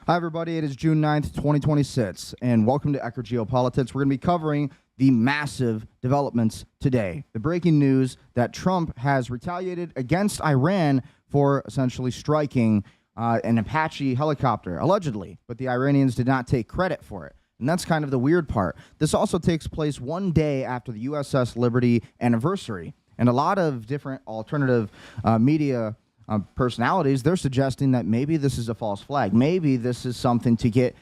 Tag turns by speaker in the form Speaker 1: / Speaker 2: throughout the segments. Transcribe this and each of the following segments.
Speaker 1: Hi, everybody. It is June 9th, 2026, and welcome to Ecker Geopolitics. We're going to be covering the massive developments today. The breaking news that Trump has retaliated against Iran for essentially striking an Apache helicopter, allegedly, but the Iranians did not take credit for it. And that's kind of the weird part. This also takes place one day after the USS Liberty anniversary, and a lot of different alternative media personalities, they're suggesting that maybe this is a false flag. Maybe this is something to get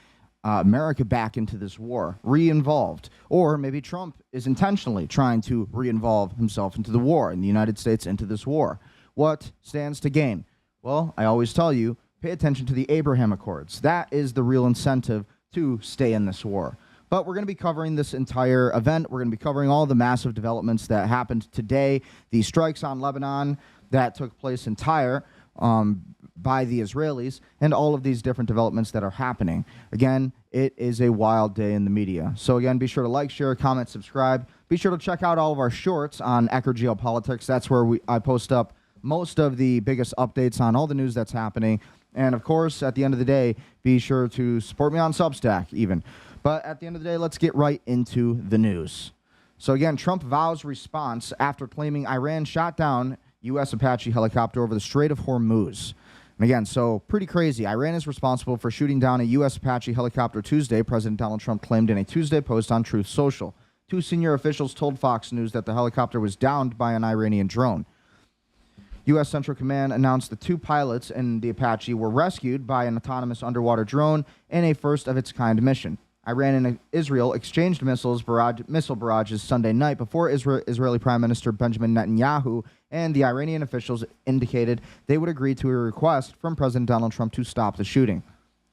Speaker 1: America back into this war, re-involved. Or maybe Trump is intentionally trying to re-involve himself into the war and the United States into this war. What stands to gain? Well, I always tell you, pay attention to the Abraham Accords. That is the real incentive to stay in this war. But we're going to be covering this entire event. We're going to be covering all the massive developments that happened today, the strikes on Lebanon that took place in Tyre by the Israelis, and all of these different developments that are happening. Again, it is a wild day in the media. So again, be sure to like, share, comment, subscribe. Be sure to check out all of our shorts on Ecker Geopolitics. That's where I post up most of the biggest updates on all the news that's happening. And of course, at the end of the day, be sure to support me on Substack even. But at the end of the day, let's get right into the news. So again, Trump vows response after claiming Iran shot down U.S. Apache helicopter over the Strait of Hormuz. And again, so pretty crazy. Iran is responsible for shooting down a U.S. Apache helicopter Tuesday, President Donald Trump claimed in a Tuesday post on Truth Social. Two senior officials told Fox News that the helicopter was downed by an Iranian drone. U.S. Central Command announced the two pilots in the Apache were rescued by an autonomous underwater drone in a first-of-its-kind mission. Iran and Israel exchanged missile barrages Sunday night before Israeli Prime Minister Benjamin Netanyahu and the Iranian officials indicated they would agree to a request from President Donald Trump to stop the shooting.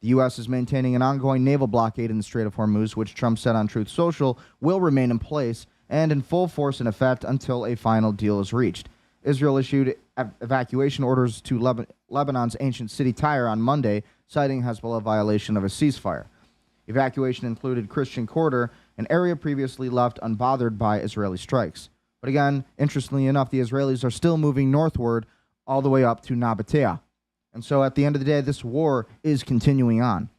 Speaker 1: The U.S. is maintaining an ongoing naval blockade in the Strait of Hormuz, which Trump said on Truth Social will remain in place and in full force and effect until a final deal is reached. Israel issued evacuation orders to Lebanon's ancient city Tyre on Monday, citing Hezbollah violation of a ceasefire. Evacuation included Christian Quarter, an area previously left unbothered by Israeli strikes. But again, interestingly enough, the Israelis are still moving northward all the way up to Nabatea. And so at the end of the day, this war is continuing on.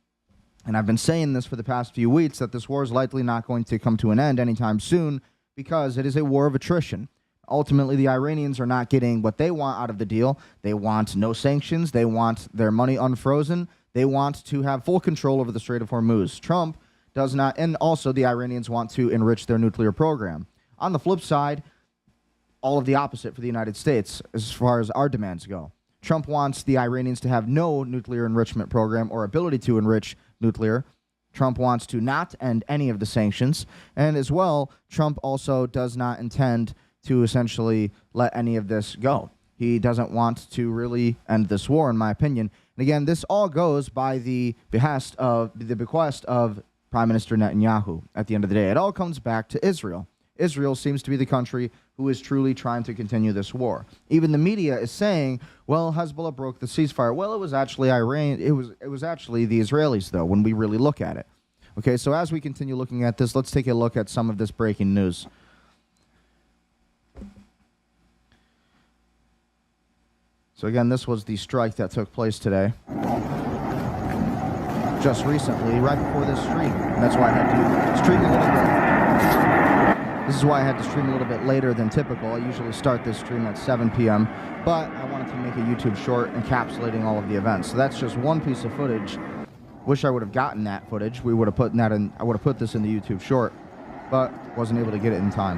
Speaker 1: And I've been saying this for the past few weeks, that this war is likely not going to come to an end anytime soon because it is a war of attrition. Ultimately, the Iranians are not getting what they want out of the deal. They want no sanctions. They want their money unfrozen. They want to have full control over the Strait of Hormuz. Trump does not, and also the Iranians want to enrich their nuclear program. On the flip side, all of the opposite for the United States as far as our demands go. Trump wants the Iranians to have no nuclear enrichment program or ability to enrich nuclear. Trump wants to not end any of the sanctions. And as well, Trump also does not intend to essentially let any of this go. He doesn't want to really end this war, in my opinion. And again, this all goes by the bequest of Prime Minister Netanyahu. At the end of the day, it all comes back to Israel. Israel seems to be the country who is truly trying to continue this war. Even the media is saying, well, Hezbollah broke the ceasefire. Well, it was actually Iran. It was actually the Israelis, though, when we really look at it. Okay, so as we continue looking at this, let's take a look at some of this breaking news. So again, this was the strike that took place today, just recently, right before this stream. And that's why I had to stream a little bit. This is why I had to stream a little bit later than typical. I usually start this stream at 7 p.m., but I wanted to make a YouTube short encapsulating all of the events. So that's just one piece of footage. Wish I would have gotten that footage. We would have put that in. I would have put this in the YouTube short, but wasn't able to get it in time.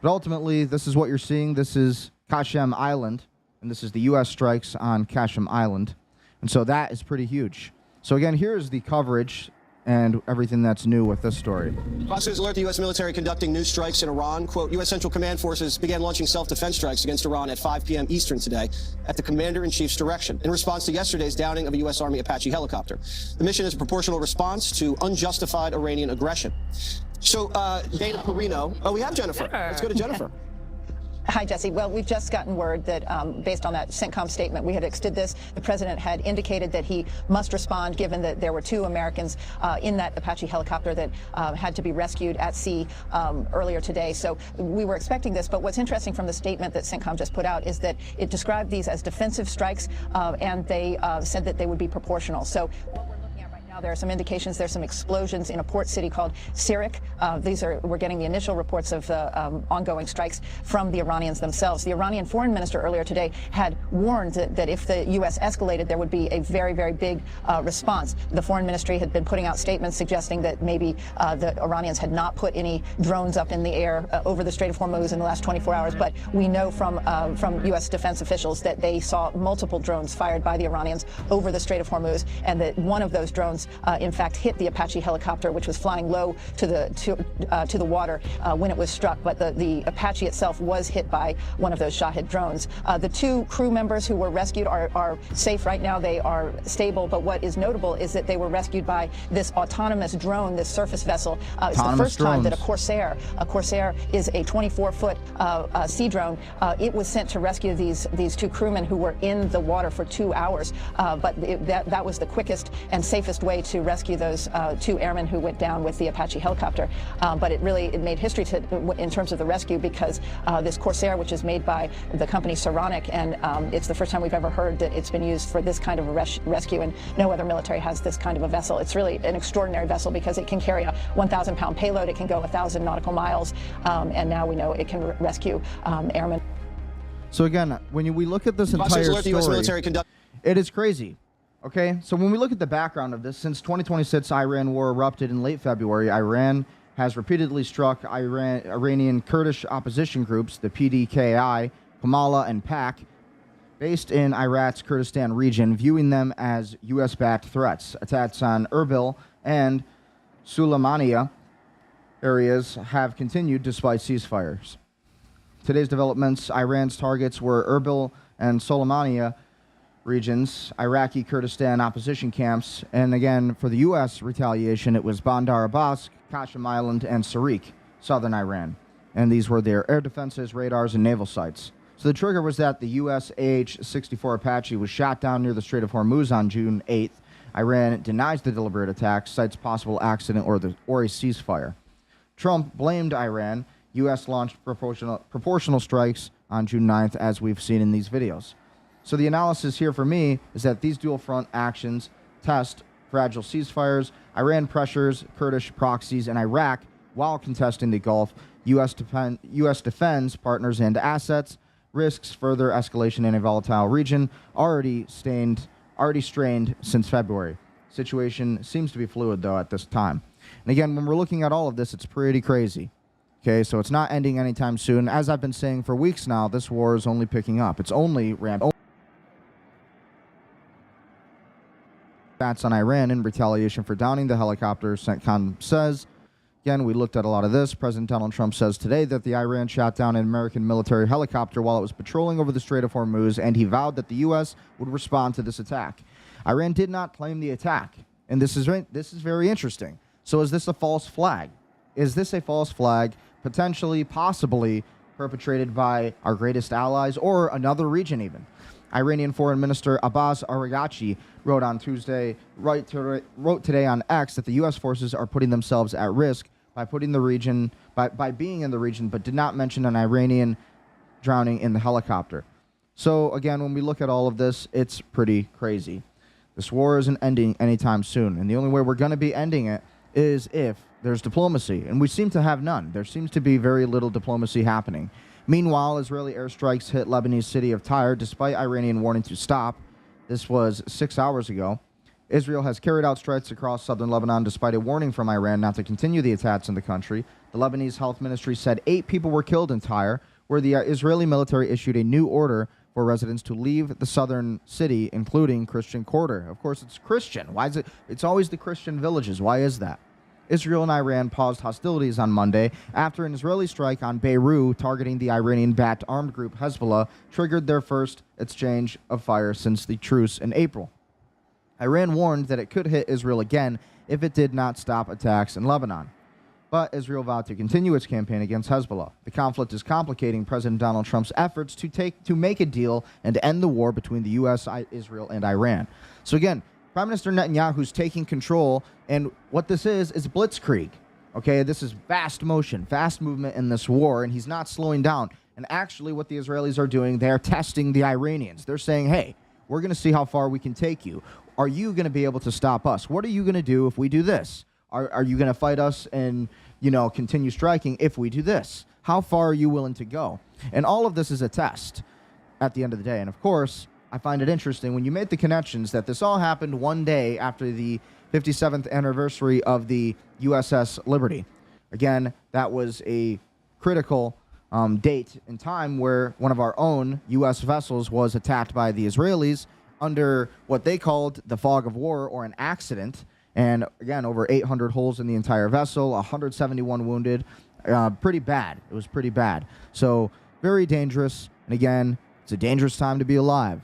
Speaker 1: But ultimately, this is what you're seeing. This is Qasem Island. And this is the U.S. strikes on Qasem Island. And so that is pretty huge. So again, here's the coverage and everything that's new with this story.
Speaker 2: Fox News alert the U.S. military conducting new strikes in Iran. Quote, U.S. Central Command forces began launching self-defense strikes against Iran at 5 p.m. Eastern today at the Commander-in-Chief's direction in response to yesterday's downing of a U.S. Army Apache helicopter. The mission is a proportional response to unjustified Iranian aggression. So, Dana Perino. Oh, we have Jennifer. Let's go to Jennifer.
Speaker 3: Hi, Jesse. Well, we've just gotten word that based on that CENTCOM statement, we had extended this. The president had indicated that he must respond, given that there were 2 Americans in that Apache helicopter that had to be rescued at sea earlier today. So we were expecting this. But what's interesting from the statement that CENTCOM just put out is that it described these as defensive strikes, and they said that they would be proportional. So there are some indications there's some explosions in a port city called Sirik. We're getting the initial reports of the ongoing strikes from the Iranians themselves. The Iranian foreign minister earlier today had warned that if the U.S. escalated, there would be a very, very big response. The foreign ministry had been putting out statements suggesting that maybe the Iranians had not put any drones up in the air over the Strait of Hormuz in the last 24 hours. But we know from U.S. defense officials that they saw multiple drones fired by the Iranians over the Strait of Hormuz, and that one of those drones in fact hit the Apache helicopter, which was flying low to the water when it was struck. But the Apache itself was hit by one of those Shahed drones. The 2 crew members who were rescued are safe right now. They are stable. But what is notable is that they were rescued by this autonomous drone, this surface vessel. It's the first time that a Corsair is a 24-foot sea drone. It was sent to rescue these 2 crewmen who were in the water for 2 hours. But that was the quickest and safest way to rescue those 2 airmen who went down with the Apache helicopter. But it made history in terms of the rescue, because this Corsair, which is made by the company Saronic, and it's the first time we've ever heard that it's been used for this kind of a rescue, and no other military has this kind of a vessel. It's really an extraordinary vessel because it can carry a 1,000-pound payload, it can go 1,000 nautical miles, and now we know it can rescue airmen.
Speaker 1: So again, when we look at this entire story, it is crazy. Okay, so when we look at the background of this, since 2026 Iran war erupted in late February, Iran has repeatedly struck Iranian Kurdish opposition groups, the PDKI, Komala, and PAK, based in Iraq's Kurdistan region, viewing them as U.S.-backed threats. Attacks on Erbil and Sulaymaniyah areas have continued despite ceasefires. Today's developments, Iran's targets were Erbil and Sulaymaniyah regions, Iraqi Kurdistan opposition camps, and again, for the U.S. retaliation, it was Bandar Abbas, Qasem Island, and Sarik, southern Iran. And these were their air defenses, radars, and naval sites. So the trigger was that the U.S. AH-64 Apache was shot down near the Strait of Hormuz on June 8th. Iran denies the deliberate attack, cites possible accident or a ceasefire. Trump blamed Iran. U.S. launched proportional strikes on June 9th, as we've seen in these videos. So the analysis here for me is that these dual-front actions test fragile ceasefires. Iran pressures Kurdish proxies in Iraq while contesting the Gulf. U.S. defends partners and assets, risks further escalation in a volatile region already strained since February. Situation seems to be fluid, though, at this time. And again, when we're looking at all of this, it's pretty crazy. Okay, so it's not ending anytime soon. As I've been saying for weeks now, this war is only picking up. It's only ramping. That's on Iran in retaliation for downing the helicopter, CENTCOM says. Again, we looked at a lot of this. President Donald Trump says today that the Iran shot down an American military helicopter while it was patrolling over the Strait of Hormuz, and he vowed that the U.S. would respond to this attack. Iran did not claim the attack, and this is very interesting. So is this a false flag? Is this a false flag, potentially, possibly perpetrated by our greatest allies or another region even? Iranian Foreign Minister Abbas Araghchi wrote today on X that the U.S. forces are putting themselves at risk by being in the region, but did not mention an Iranian drowning in the helicopter. So again, when we look at all of this, it's pretty crazy. This war isn't ending anytime soon, and the only way we're going to be ending it is if there's diplomacy, and we seem to have none. There seems to be very little diplomacy happening. Meanwhile, Israeli airstrikes hit Lebanese city of Tyre despite Iranian warning to stop. This was 6 hours ago. Israel has carried out strikes across southern Lebanon despite a warning from Iran not to continue the attacks in the country. The Lebanese health ministry said 8 people were killed in Tyre, where the Israeli military issued a new order for residents to leave the southern city, including Christian quarter. Of course, it's Christian. Why is it? It's always the Christian villages. Why is that? Israel and Iran paused hostilities on Monday after an Israeli strike on Beirut targeting the Iranian-backed armed group Hezbollah triggered their first exchange of fire since the truce in April. Iran warned that it could hit Israel again if it did not stop attacks in Lebanon. But Israel vowed to continue its campaign against Hezbollah. The conflict is complicating President Donald Trump's efforts to make a deal and to end the war between the U.S., Israel, and Iran. So again, Prime Minister Netanyahu's taking control, and what this is blitzkrieg. Okay, this is fast motion, fast movement in this war, and he's not slowing down. And actually what the Israelis are doing, they're testing the Iranians. They're saying, hey, we're going to see how far we can take you. Are you going to be able to stop us? What are you going to do if we do this? Are you going to fight us and, continue striking if we do this? How far are you willing to go? And all of this is a test at the end of the day. And of course, I find it interesting when you make the connections that this all happened one day after the 57th anniversary of the USS Liberty. Again, that was a critical date in time where one of our own U.S. vessels was attacked by the Israelis under what they called the fog of war, or an accident. And again, over 800 holes in the entire vessel, 171 wounded. Pretty bad. It was pretty bad. So very dangerous. And again, it's a dangerous time to be alive.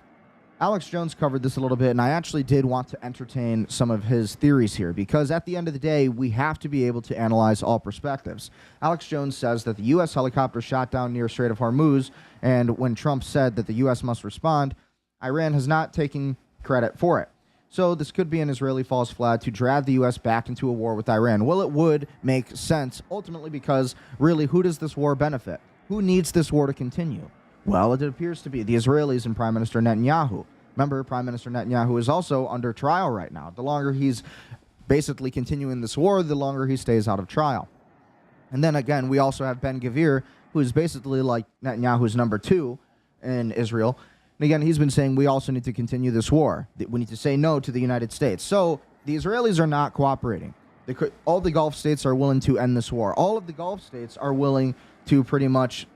Speaker 1: Alex Jones covered this a little bit, and I actually did want to entertain some of his theories here, because at the end of the day, we have to be able to analyze all perspectives. Alex Jones says that the U.S. helicopter shot down near Strait of Hormuz, and when Trump said that the U.S. must respond, Iran has not taken credit for it. So this could be an Israeli false flag to drag the U.S. back into a war with Iran. Well, it would make sense, ultimately, because really, who does this war benefit? Who needs this war to continue? Well, it appears to be the Israelis and Prime Minister Netanyahu. Remember, Prime Minister Netanyahu is also under trial right now. The longer he's basically continuing this war, the longer he stays out of trial. And then again, we also have Ben-Gvir, who is basically like Netanyahu's number 2 in Israel. And again, he's been saying we also need to continue this war. We need to say no to the United States. So the Israelis are not cooperating. All the Gulf states are willing to end this war. All of the Gulf states are willing to pretty much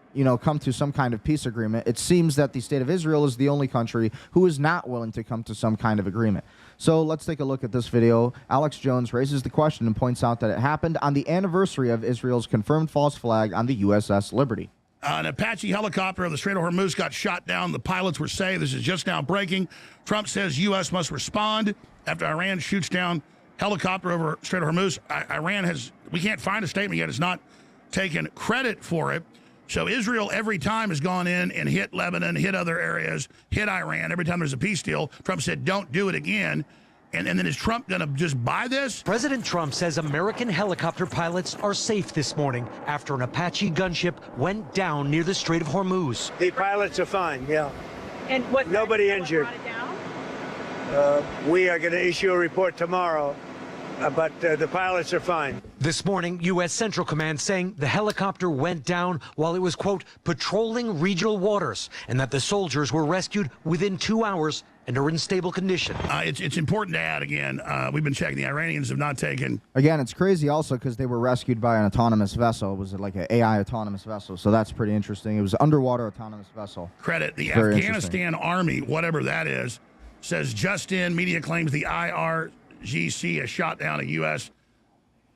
Speaker 1: come to some kind of peace agreement. It seems that the state of Israel is the only country who is not willing to come to some kind of agreement. So let's take a look at this video. Alex Jones raises the question and points out that it happened on the anniversary of Israel's confirmed false flag on the USS Liberty.
Speaker 4: An Apache helicopter of the Strait of Hormuz got shot down. The pilots were saying this is just now breaking. Trump says U.S. must respond after Iran shoots down helicopter over Strait of Hormuz. We can't find a statement yet. It's not taken credit for it. So Israel every time has gone in and hit Lebanon, hit other areas, hit Iran. Every time there's a peace deal, Trump said, don't do it again. And then is Trump going to just buy this?
Speaker 5: President Trump says American helicopter pilots are safe this morning after an Apache gunship went down near the Strait of Hormuz.
Speaker 6: The pilots are fine, yeah.
Speaker 7: And what?
Speaker 6: Nobody injured. We are going to issue a report tomorrow, but the pilots are fine.
Speaker 5: This morning, U.S. Central Command saying the helicopter went down while it was, quote, patrolling regional waters, and that the soldiers were rescued within 2 hours and are in stable condition.
Speaker 4: It's important to add again, we've been checking, the Iranians have not taken.
Speaker 1: Again, it's crazy also because they were rescued by an autonomous vessel. It was like an AI autonomous vessel, so that's pretty interesting. It was an underwater autonomous vessel.
Speaker 4: Credit. The Afghanistan Army, whatever that is, says just in, media claims the IRGC has shot down a U.S.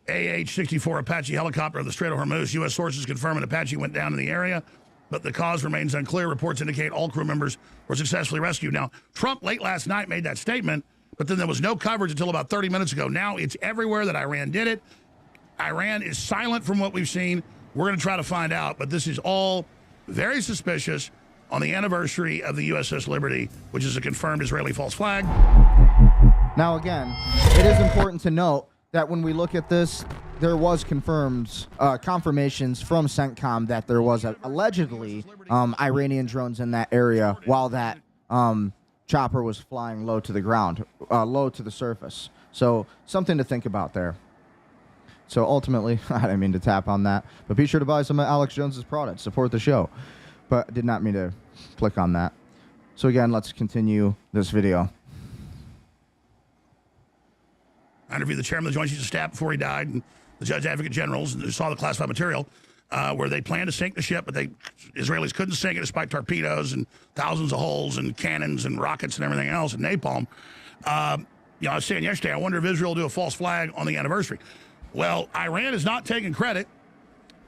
Speaker 4: AH-64 Apache helicopter of the Strait of Hormuz. U.S. sources confirm an Apache went down in the area, but the cause remains unclear. Reports indicate all crew members were successfully rescued. Now, Trump late last night made that statement, but then there was no coverage until about 30 minutes ago. Now it's everywhere that Iran did it. Iran is silent from what we've seen. We're going to try to find out, but this is all very suspicious on the anniversary of the USS Liberty, which is a confirmed Israeli false flag.
Speaker 1: Now, again, it is important to note that when we look at this, there was confirmations from CENTCOM that there was allegedly Iranian drones in that area while that chopper was flying low to the ground, low to the surface. So something to think about there. So ultimately, I didn't mean to tap on that, but be sure to buy some of Alex Jones's products, support the show. But I did not mean to click on that. So again, let's continue this video.
Speaker 4: I interviewed the chairman of the Joint Chiefs of Staff before he died, and the Judge Advocate Generals, and saw the classified material where they planned to sink the ship, but Israelis couldn't sink it despite torpedoes and thousands of holes and cannons and rockets and everything else and napalm. I was saying yesterday, I wonder if Israel will do a false flag on the anniversary. Well, Iran is not taking credit.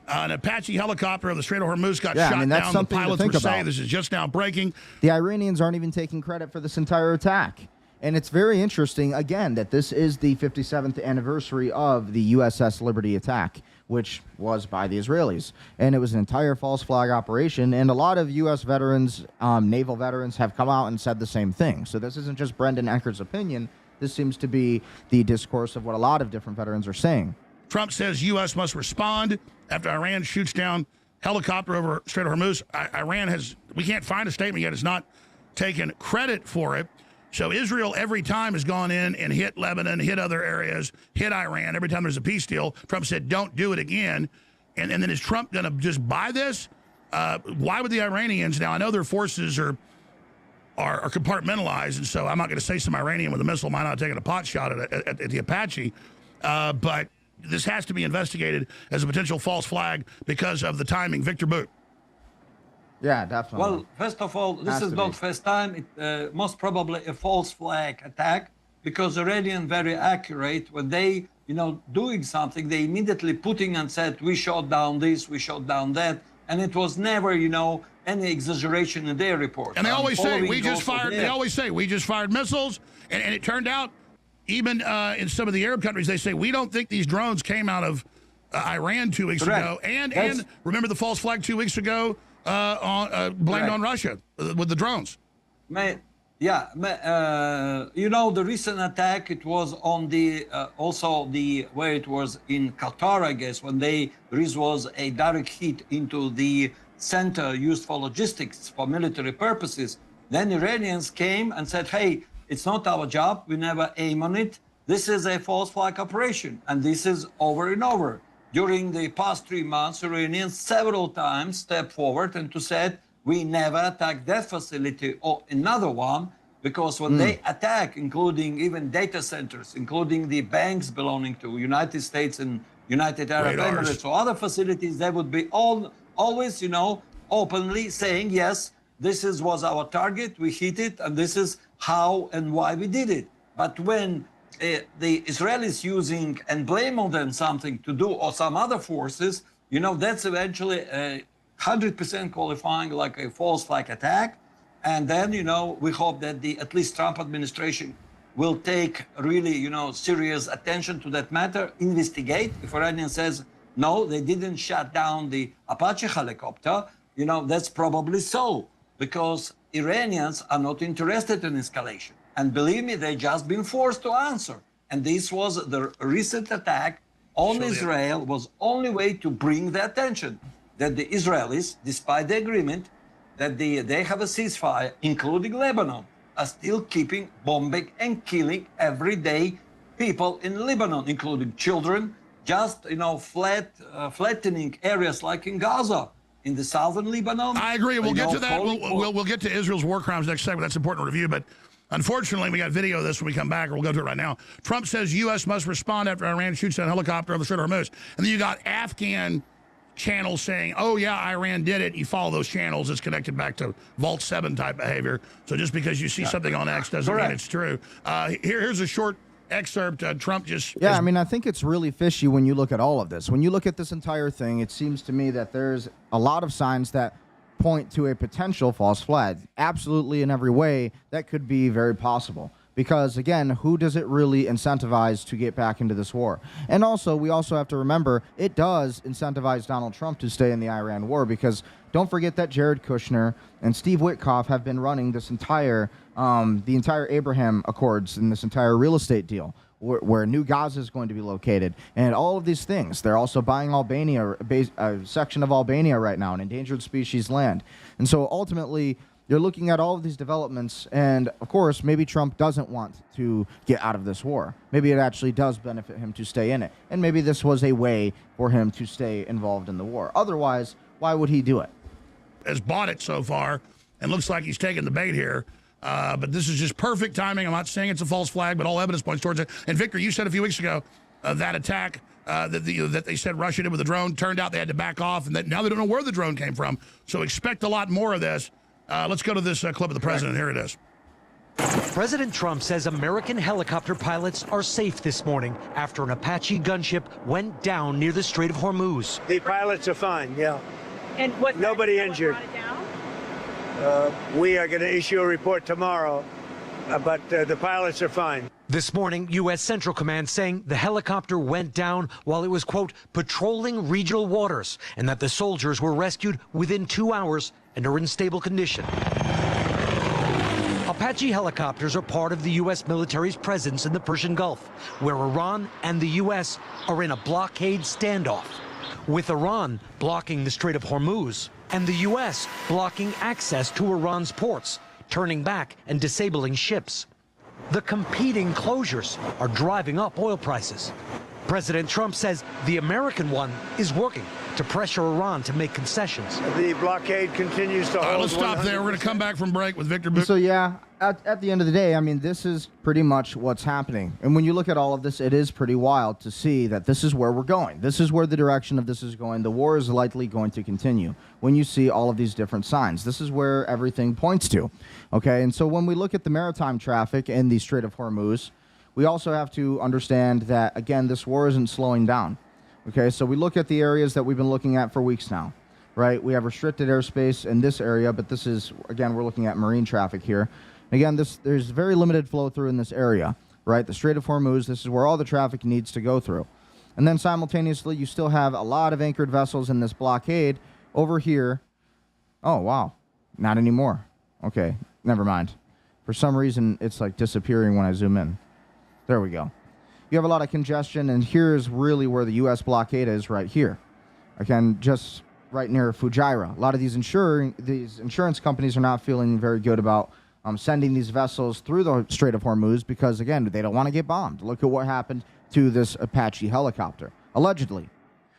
Speaker 4: An Apache helicopter of the Strait of Hormuz got shot down. The pilots were saying this is just now breaking.
Speaker 1: The Iranians aren't even taking credit for this entire attack. And it's very interesting, again, that this is the 57th anniversary of the USS Liberty attack, which was by the Israelis. And it was an entire false flag operation, and a lot of U.S. veterans, naval veterans, have come out and said the same thing. So this isn't just Brendan Ecker's opinion. This seems to be the discourse of what a lot of different veterans are saying.
Speaker 4: Trump says U.S. must respond after Iran shoots down helicopter over Strait of Hormuz. Iran has, we can't find a statement yet, has not taken credit for it. So Israel every time has gone in and hit Lebanon, hit other areas, hit Iran. Every time there's a peace deal, Trump said, don't do it again. And then is Trump going to just buy this? Why would the Iranians, now I know their forces are compartmentalized, and so I'm not going to say some Iranian with a missile might not have taken a pot shot at the Apache, but this has to be investigated as a potential false flag because of the timing. Victor Boot.
Speaker 1: Yeah, definitely.
Speaker 7: Well, first of all, this is not first time. It most probably a false flag attack, because Iranian very accurate. When they, doing something, they immediately putting and said, we shot down this, we shot down that. And it was never, any exaggeration in their report.
Speaker 4: And they always say, we just fired, they always say, we just fired missiles. And it turned out, even in some of the Arab countries, they say, we don't think these drones came out of Iran 2 weeks ago. And remember the false flag 2 weeks ago? Blamed on Russia with the drones.
Speaker 7: The recent attack, it was on the also the where it was in Qatar, I guess, when this was a direct hit into the center used for logistics for military purposes. Then Iranians came and said, hey, it's not our job, we never aim on it. This is a false flag operation, and this is over and over. During the past 3 months, Iranians several times stepped forward and said, we never attacked that facility or another one, because when they attack, including even data centers, including the banks belonging to United States and United Arab Emirates or other facilities, they would be always, openly saying, yes, this was our target, we hit it, and this is how and why we did it. But when the Israelis using and blame on them something to do, or some other forces, that's eventually 100% qualifying like a false flag attack. And then, we hope that the at least Trump administration will take really, serious attention to that matter, investigate. If Iranian says, no, they didn't shut down the Apache helicopter, that's probably so, because Iranians are not interested in escalation. And believe me, they just been forced to answer. And this was the recent attack on Israel was only way to bring the attention that the Israelis, despite the agreement that they have a ceasefire, including Lebanon, are still keeping bombing and killing every day people in Lebanon, including children, just, flattening areas like in Gaza, in the southern Lebanon.
Speaker 4: I agree. We'll get to that. We'll get to Israel's war crimes next segment. That's important to review. But unfortunately, we got video of this when we come back, or we'll go to it right now. Trump says U.S. must respond after Iran shoots down a helicopter over the Strait of Hormuz. And then you got Afghan channels saying, oh, yeah, Iran did it. You follow those channels, it's connected back to Vault 7 type behavior. So just because you see something on X doesn't mean it's true. Here's a short excerpt. Trump just...
Speaker 1: Yeah, I mean, I think it's really fishy when you look at all of this. When you look at this entire thing, it seems to me that there's a lot of signs that point to a potential false flag. Absolutely in every way, that could be very possible. Because, again, who does it really incentivize to get back into this war? And also, we also have to remember, it does incentivize Donald Trump to stay in the Iran war, because don't forget that Jared Kushner and Steve Witkoff have been running this entire, the entire Abraham Accords and this entire real estate deal, where New Gaza is going to be located, and all of these things. They're also buying Albania, a section of Albania right now, an endangered species land. And so, ultimately, you're looking at all of these developments, and of course, maybe Trump doesn't want to get out of this war. Maybe it actually does benefit him to stay in it, and maybe this was a way for him to stay involved in the war. Otherwise, why would he do it?
Speaker 4: Has bought it so far, and looks like he's taking the bait here. But this is just perfect timing. I'm not saying it's a false flag, but all evidence points towards it. And Victor, you said a few weeks ago that attack that they said Russia did with the drone, turned out they had to back off, and that now they don't know where the drone came from. So expect a lot more of this. Let's go to this clip of the president. Here it is.
Speaker 5: President Trump says American helicopter pilots are safe this morning after an Apache gunship went down near the Strait of Hormuz.
Speaker 6: The pilots are fine, yeah.
Speaker 8: And what?
Speaker 6: Nobody injured. We are going to issue a report tomorrow, but the pilots are fine.
Speaker 5: This morning, U.S. Central Command saying the helicopter went down while it was, quote, patrolling regional waters, and that the soldiers were rescued within 2 hours and are in stable condition. Apache helicopters are part of the U.S. military's presence in the Persian Gulf, where Iran and the U.S. are in a blockade standoff, with Iran blocking the Strait of Hormuz and the U.S. blocking access to Iran's ports, turning back and disabling ships. The competing closures are driving up oil prices. President Trump says the American one is working to pressure Iran to make concessions.
Speaker 6: The blockade continues to hold.
Speaker 4: Let's stop there. We're going to come back from break with Victor.
Speaker 1: So yeah, at the end of the day, I mean, this is pretty much what's happening. And when you look at all of this, it is pretty wild to see that this is where we're going. This is where the direction of this is going. The war is likely going to continue when you see all of these different signs. This is where everything points to. Okay, and so when we look at the maritime traffic in the Strait of Hormuz, we also have to understand that, again, this war isn't slowing down. Okay, so we look at the areas that we've been looking at for weeks now, right? We have restricted airspace in this area, but this is, again, we're looking at marine traffic here. Again, there's very limited flow through in this area, right? The Strait of Hormuz, this is where all the traffic needs to go through. And then simultaneously, you still have a lot of anchored vessels in this blockade over here. Oh, wow. Not anymore. Okay, never mind. For some reason, it's like disappearing when I zoom in. There we go. You have a lot of congestion, and here's really where the U.S. blockade is right here. Again, just right near Fujairah. A lot of these insurance companies are not feeling very good about sending these vessels through the Strait of Hormuz because, again, they don't want to get bombed. Look at what happened to this Apache helicopter, allegedly.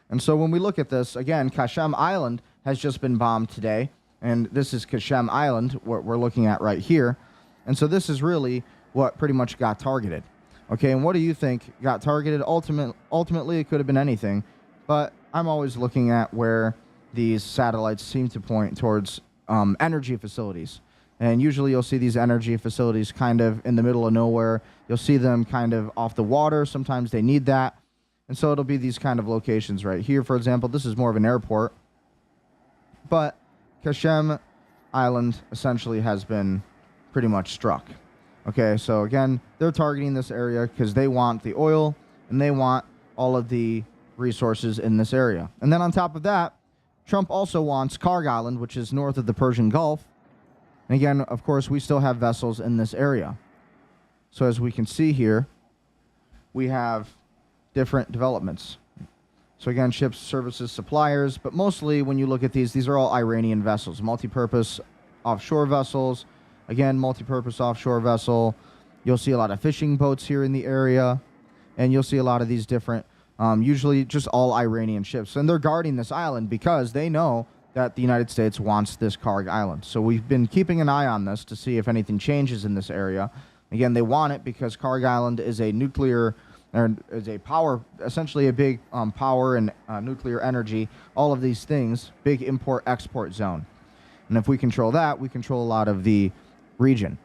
Speaker 1: And so when we look at this, again, Qasem Island has just been bombed today, and this is Qasem Island, what we're looking at right here. And so this is really what pretty much got targeted. Okay, and what do you think got targeted? Ultimately, it could have been anything, but I'm always looking at where these satellites seem to point towards energy facilities. And usually you'll see these energy facilities kind of in the middle of nowhere. You'll see them kind of off the water. Sometimes they need that. And so it'll be these kind of locations right here. For example, this is more of an airport. But Qasem Island essentially has been pretty much struck. Okay, so again, they're targeting this area because they want the oil and they want all of the resources in this area. And then on top of that, Trump also wants Karg Island, which is north of the Persian Gulf. And again, of course, we still have vessels in this area. So as we can see here, we have different developments. So again, ships, services, suppliers, but mostly when you look at these are all Iranian vessels, multi-purpose offshore vessels. Again, multi-purpose offshore vessel. You'll see a lot of fishing boats here in the area, and you'll see a lot of these different, usually just all Iranian ships. And they're guarding this island because they know that the United States wants this Karg Island. So we've been keeping an eye on this to see if anything changes in this area. Again, they want it because Karg Island is a nuclear, or is a power, essentially a big power and nuclear energy, all of these things, big import-export zone. And if we control that, we control a lot of the region.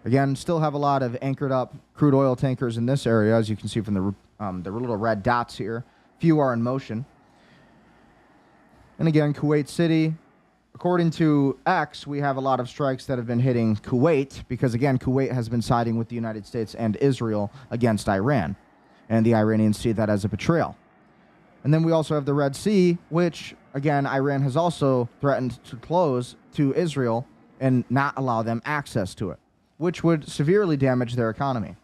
Speaker 1: Again, still have a lot of anchored up crude oil tankers in this area, as you can see from the little red dots here. Few are in motion. And again, Kuwait City, according to X, we have a lot of strikes that have been hitting Kuwait because, again, Kuwait has been siding with the United States and Israel against Iran. And the Iranians see that as a betrayal. And then we also have the Red Sea, which, again, Iran has also threatened to close to Israel and not allow them access to it, which would severely damage their economy.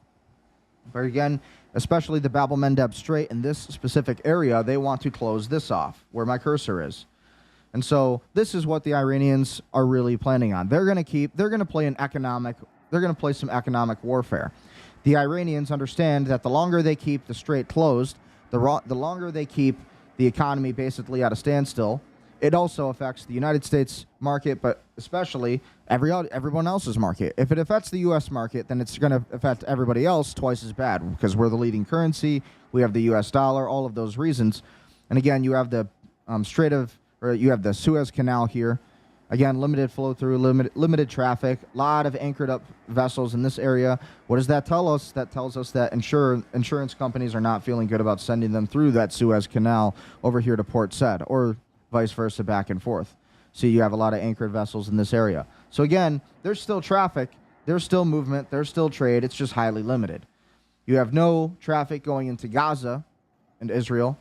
Speaker 1: But again, especially the Bab el-Mandeb Strait in this specific area, they want to close this off, where my cursor is. And so this is what the Iranians are really planning on. They're going to play some economic warfare. The Iranians understand that the longer they keep the strait closed, the longer they keep the economy basically at a standstill, it also affects the United States market, but especially everyone else's market. If it affects the U.S. market, then it's going to affect everybody else twice as bad because we're the leading currency. We have the U.S. dollar, all of those reasons. And again, you have the you have the Suez Canal here. Again, limited flow through, limited traffic, a lot of anchored up vessels in this area. What does that tell us? That tells us that insurance companies are not feeling good about sending them through that Suez Canal over here to Port Said, or vice versa, back and forth. So you have a lot of anchored vessels in this area. So again, there's still traffic, there's still movement, there's still trade. It's just highly limited. You have no traffic going into Gaza and Israel.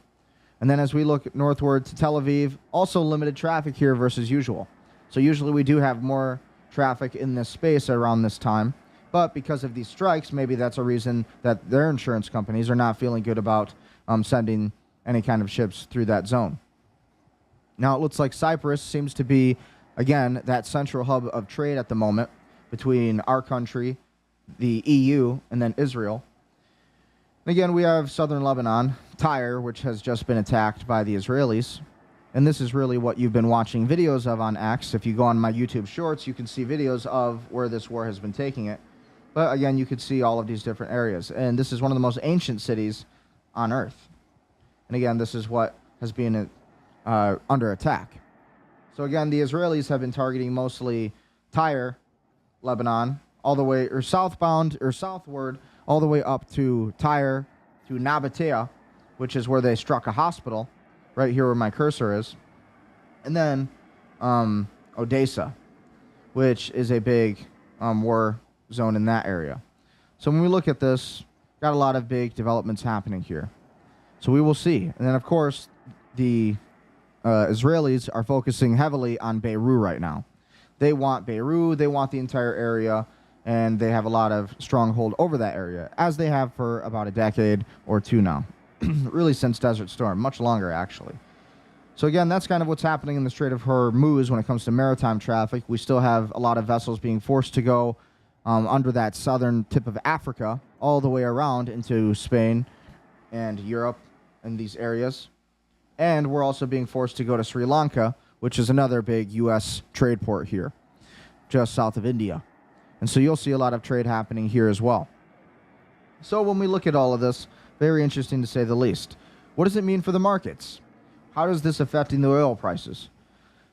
Speaker 1: And then as we look northward to Tel Aviv, also limited traffic here versus usual. So usually we do have more traffic in this space around this time. But because of these strikes, maybe that's a reason that their insurance companies are not feeling good about sending any kind of ships through that zone. Now it looks like Cyprus seems to be, again, that central hub of trade at the moment between our country, the EU, and then Israel. And again, we have southern Lebanon, Tyre, which has just been attacked by the Israelis. And this is really what you've been watching videos of on X. If you go on my YouTube shorts, you can see videos of where this war has been taking it. But again, you could see all of these different areas. And this is one of the most ancient cities on Earth. And again, this is what has been under attack. So again, the Israelis have been targeting mostly Tyre, Lebanon, all the way, or southbound, or southward, all the way up to Tyre, to Nabatea, which is where they struck a hospital, right here where my cursor is. And then Odessa, which is a big war zone in that area. So when we look at this, got a lot of big developments happening here. So we will see. And then, of course, the Israelis are focusing heavily on Beirut right now. They want Beirut, they want the entire area, and they have a lot of stronghold over that area, as they have for about a decade or two now. Really since Desert Storm, much longer actually. So again, that's kind of what's happening in the Strait of Hormuz when it comes to maritime traffic. We still have a lot of vessels being forced to go under that southern tip of Africa, all the way around into Spain and Europe and these areas. And we're also being forced to go to Sri Lanka, which is another big U.S. trade port here, just south of India. And so you'll see a lot of trade happening here as well. So when we look at all of this, very interesting to say the least. What does it mean for the markets? How is this affecting the oil prices?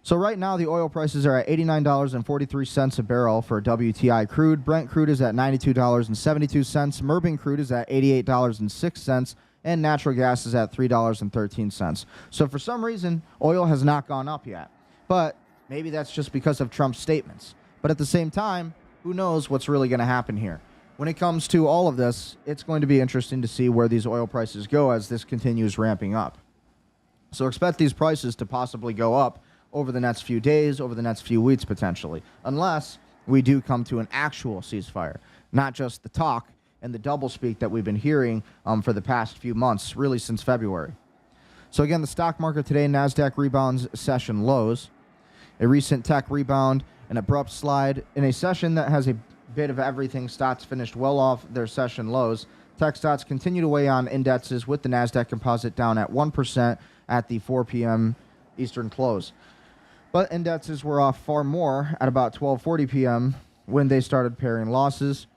Speaker 1: So right now, the oil prices are at $89.43 a barrel for WTI crude. Brent crude is at $92.72. Murban crude is at $88.06. And natural gas is at $3.13. So for some reason, oil has not gone up yet. But maybe that's just because of Trump's statements. But at the same time, who knows what's really going to happen here? When it comes to all of this, it's going to be interesting to see where these oil prices go as this continues ramping up. So expect these prices to possibly go up over the next few days, over the next few weeks potentially, unless we do come to an actual ceasefire, not just the talk and the doublespeak that we've been hearing for the past few months, really since February. So again, the stock market today, NASDAQ rebounds session lows. A recent tech rebound, an abrupt slide in a session that has a bit of everything. Stocks finished well off their session lows. Tech stocks continue to weigh on indexes with the NASDAQ composite down at 1% at the 4 p.m. Eastern close. But indexes were off far more at about 12:40 p.m. when they started pairing losses.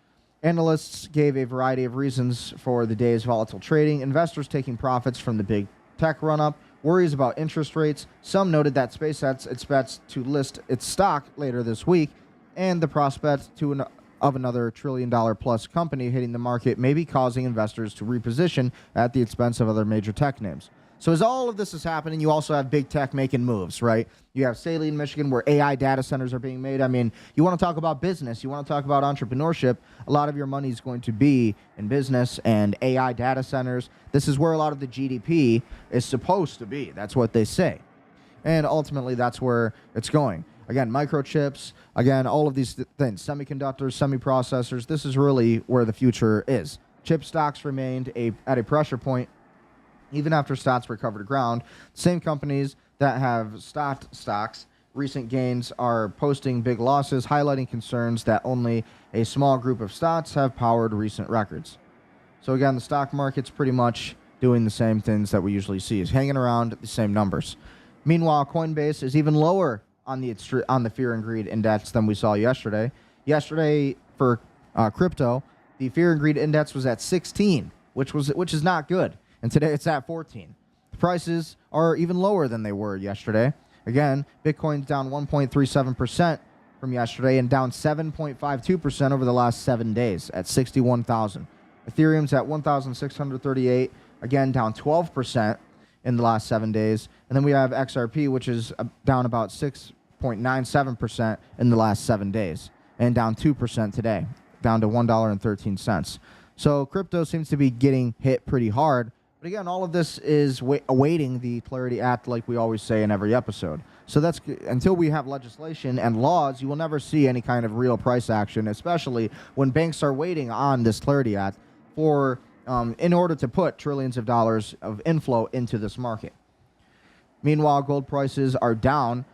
Speaker 1: Analysts gave a variety of reasons for the day's volatile trading. Investors taking profits from the big tech run-up, worries about interest rates. Some noted that SpaceX expects to list its stock later this week, and the prospect of another $1 trillion-plus company hitting the market may be causing investors to reposition at the expense of other major tech names. So as all of this is happening, you also have big tech making moves, right? You have Saline, Michigan, where AI data centers are being made. I mean, you want to talk about business, you want to talk about entrepreneurship, a lot of your money is going to be in business and AI data centers. This is where a lot of the GDP is supposed to be. That's what they say. And ultimately, that's where it's going. Again, microchips, again, all of these things, semiconductors, semi-processors, this is really where the future is. Chip stocks remained at a pressure point even after stocks recovered ground. Same companies that have stopped stocks, recent gains are posting big losses, highlighting concerns that only a small group of stocks have powered recent records. So again, the stock market's pretty much doing the same things that we usually see, is hanging around the same numbers. Meanwhile, Coinbase is even lower on the fear and greed index than we saw yesterday. Yesterday, for crypto, the fear and greed index was at 16, which is not good. And today it's at 14. The prices are even lower than they were yesterday. Again, Bitcoin's down 1.37% from yesterday and down 7.52% over the last 7 days at 61,000. Ethereum's at 1,638, again down 12% in the last 7 days. And then we have XRP, which is down about 6.97% in the last 7 days and down 2% today, down to $1.13. So crypto seems to be getting hit pretty hard. But again, all of this is awaiting the Clarity Act, like we always say in every episode. So that's until we have legislation and laws, you will never see any kind of real price action, especially when banks are waiting on this Clarity Act for in order to put trillions of dollars of inflow into this market. Meanwhile, gold prices are down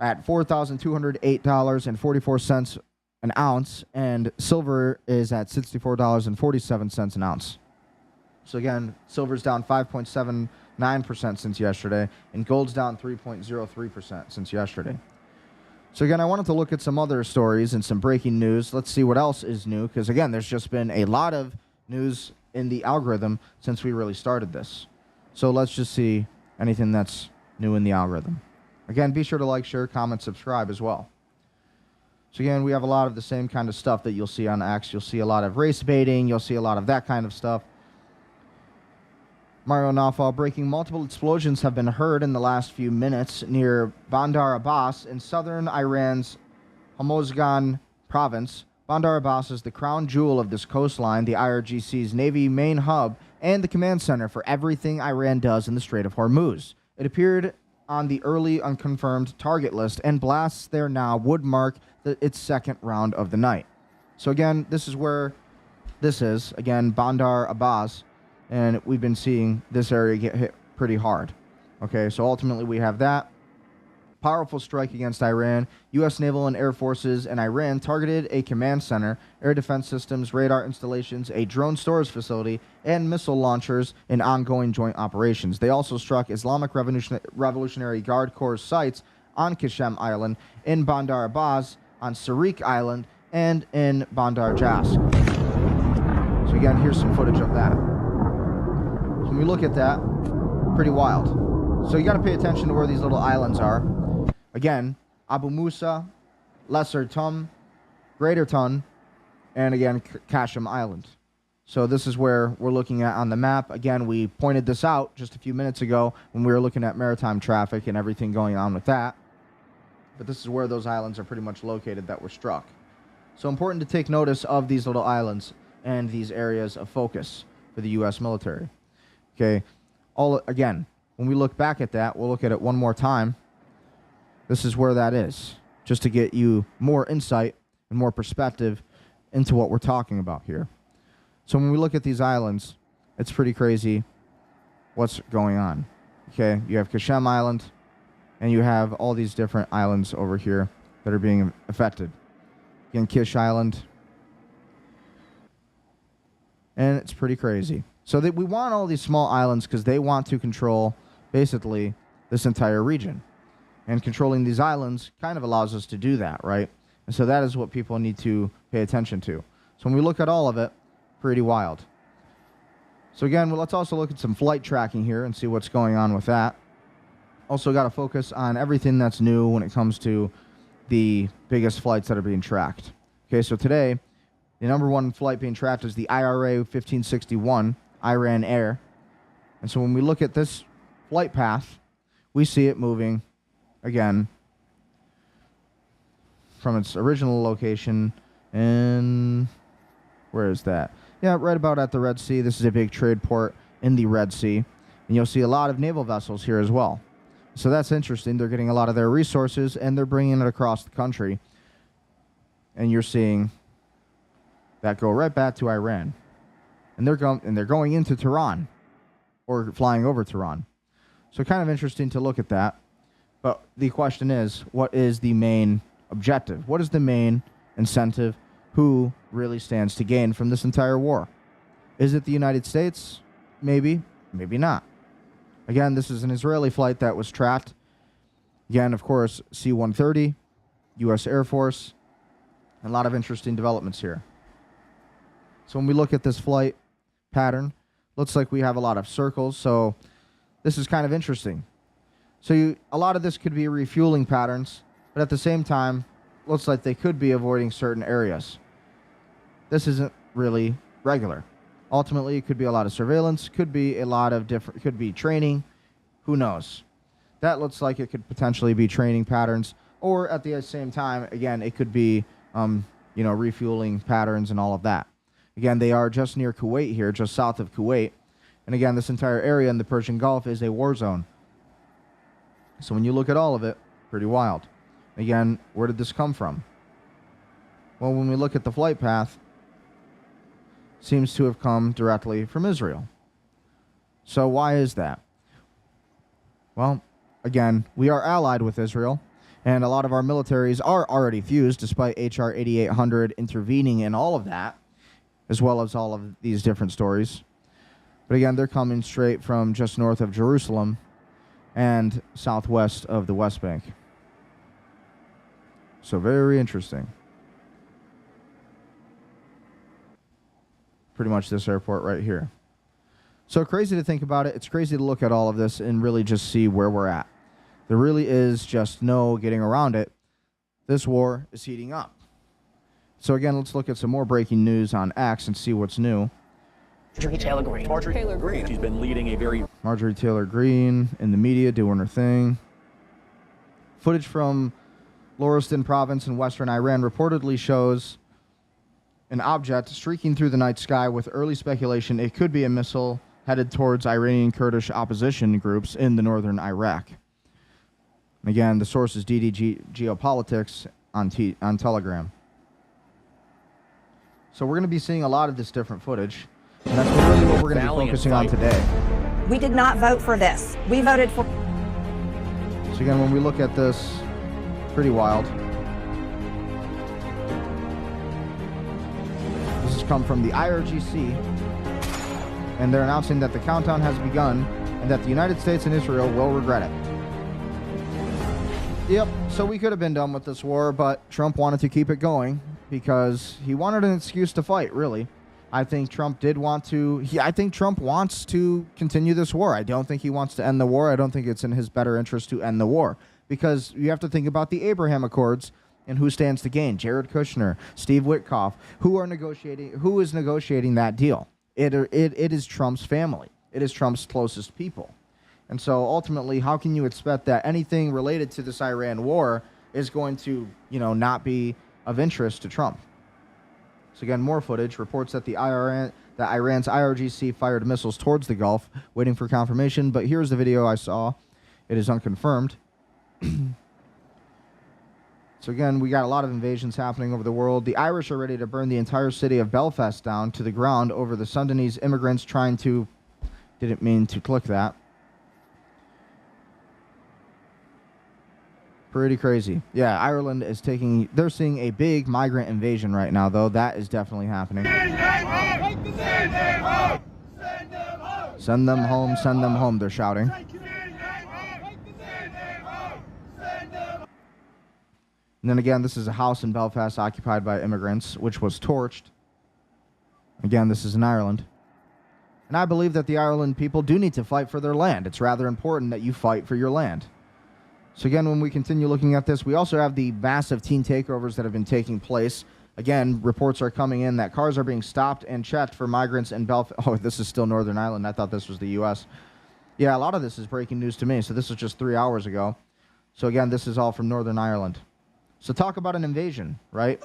Speaker 1: at $4,208.44 an ounce, and silver is at $64.47 an ounce. So again, silver's down 5.79% since yesterday, and gold's down 3.03% since yesterday. So again, I wanted to look at some other stories and some breaking news. Let's see what else is new, because again, there's just been a lot of news in the algorithm since we really started this. So let's just see anything that's new in the algorithm. Again, be sure to like, share, comment, subscribe as well. So again, we have a lot of the same kind of stuff that you'll see on X. You'll see a lot of race baiting. You'll see a lot of that kind of stuff. Mario Nawfal breaking: multiple explosions have been heard in the last few minutes near Bandar Abbas in southern Iran's Hormozgan province. Bandar Abbas is the crown jewel of this coastline, the IRGC's Navy main hub, and the command center for everything Iran does in the Strait of Hormuz. It appeared on the early unconfirmed target list, and blasts there now would mark its second round of the night. So again, this is where this is. Again, Bandar Abbas. And we've been seeing this area get hit pretty hard. Okay, so ultimately we have that. Powerful strike against Iran. U.S. naval and air forces in Iran targeted a command center, air defense systems, radar installations, a drone storage facility, and missile launchers in ongoing joint operations. They also struck Islamic Revolutionary Guard Corps sites on Kashem Island, in Bandar Abbas, on Sarik Island, and in Bandar Jask. So again, here's some footage of that. When we look at that, pretty wild. So you got to pay attention to where these little islands are. Again, Abu Musa, Lesser Tum, Greater Tun, and again, Kashem Island. So this is where we're looking at on the map. Again, we pointed this out just a few minutes ago when we were looking at maritime traffic and everything going on with that. But this is where those islands are pretty much located that were struck. So important to take notice of these little islands and these areas of focus for the U.S. military. Okay, again, when we look back at that, we'll look at it one more time. This is where that is, just to get you more insight and more perspective into what we're talking about here. So when we look at these islands, it's pretty crazy what's going on. Okay, you have Kashem Island, and you have all these different islands over here that are being affected. Again, Kish Island, and it's pretty crazy. So we want all these small islands because they want to control, basically, this entire region. And controlling these islands kind of allows us to do that, right? And so that is what people need to pay attention to. So when we look at all of it, pretty wild. So again, let's also look at some flight tracking here and see what's going on with that. Also got to focus on everything that's new when it comes to the biggest flights that are being tracked. Okay, so today, the number one flight being tracked is the IRA 1561. Iran Air. And so when we look at this flight path, we see it moving, again, from its original location in, where is that? Yeah, right about at the Red Sea. This is a big trade port in the Red Sea. And you'll see a lot of naval vessels here as well. So that's interesting. They're getting a lot of their resources, and they're bringing it across the country. And you're seeing that go right back to Iran. And they're going into Tehran, or flying over Tehran. So kind of interesting to look at that. But the question is, what is the main objective? What is the main incentive? Who really stands to gain from this entire war? Is it the United States? Maybe, maybe not. Again, this is an Israeli flight that was tracked. Again, of course, C-130, U.S. Air Force, and a lot of interesting developments here. So when we look at this flight pattern, looks like we have a lot of circles, so this is kind of interesting. So a lot of this could be refueling patterns, but at the same time, looks like they could be avoiding certain areas. This isn't really regular. Ultimately, it could be a lot of surveillance, could be a lot of different, could be training, who knows. That looks like it could potentially be training patterns, or at the same time, again, it could be, refueling patterns and all of that. Again, they are just near Kuwait here, just south of Kuwait. And again, this entire area in the Persian Gulf is a war zone. So when you look at all of it, pretty wild. Again, where did this come from? Well, when we look at the flight path, seems to have come directly from Israel. So why is that? Well, again, we are allied with Israel, and a lot of our militaries are already fused, despite HR 8800 intervening in all of that, as well as all of these different stories. But again, they're coming straight from just north of Jerusalem and southwest of the West Bank. So very interesting. Pretty much this airport right here. So crazy to think about it. It's crazy to look at all of this and really just see where we're at. There really is just no getting around it. This war is heating up. So again, let's look at some more breaking news on X and see what's new.
Speaker 8: Marjorie Taylor Greene. Marjorie Taylor Greene. She's been leading a very...
Speaker 1: Marjorie Taylor Greene in the media doing her thing. Footage from Loristan province in western Iran reportedly shows an object streaking through the night sky with early speculation it could be a missile headed towards Iranian Kurdish opposition groups in the northern Iraq. Again, the source is DD Geopolitics on Telegram. So we're going to be seeing a lot of this different footage, and that's really what we're going to be focusing on today.
Speaker 9: We did not vote for this. We voted for...
Speaker 1: So again, when we look at this, pretty wild. This has come from the IRGC, and they're announcing that the countdown has begun and that the United States and Israel will regret it. Yep, so we could have been done with this war, but Trump wanted to keep it going because he wanted an excuse to fight, really. I think Trump did want to... I think Trump wants to continue this war. I don't think he wants to end the war. I don't think it's in his better interest to end the war, because you have to think about the Abraham Accords and who stands to gain. Jared Kushner, Steve Witkoff, who is negotiating that deal? It is Trump's family. It is Trump's closest people. And so ultimately, how can you expect that anything related to this Iran war is going to, not be of interest to Trump? So again, more footage reports that Iran's IRGC fired missiles towards the Gulf, waiting for confirmation. But here's the video I saw. It is unconfirmed. So again, we got a lot of invasions happening over the world. The Irish are ready to burn the entire city of Belfast down to the ground over the Sundanese immigrants trying to... Didn't mean to click that. Pretty crazy. Yeah, Ireland is taking... They're seeing a big migrant invasion right now, though. That is definitely happening. Send them home, send them home, they're shouting. And then again, this is a house in Belfast occupied by immigrants, which was torched. Again, this is in Ireland. And I believe that the Ireland people do need to fight for their land. It's rather important that you fight for your land. So again, when we continue looking at this, we also have the massive teen takeovers that have been taking place. Again, reports are coming in that cars are being stopped and checked for migrants in Belfast. Oh, this is still Northern Ireland. I thought this was the U.S. Yeah, a lot of this is breaking news to me. So this was just 3 hours ago. So again, this is all from Northern Ireland. So talk about an invasion, right?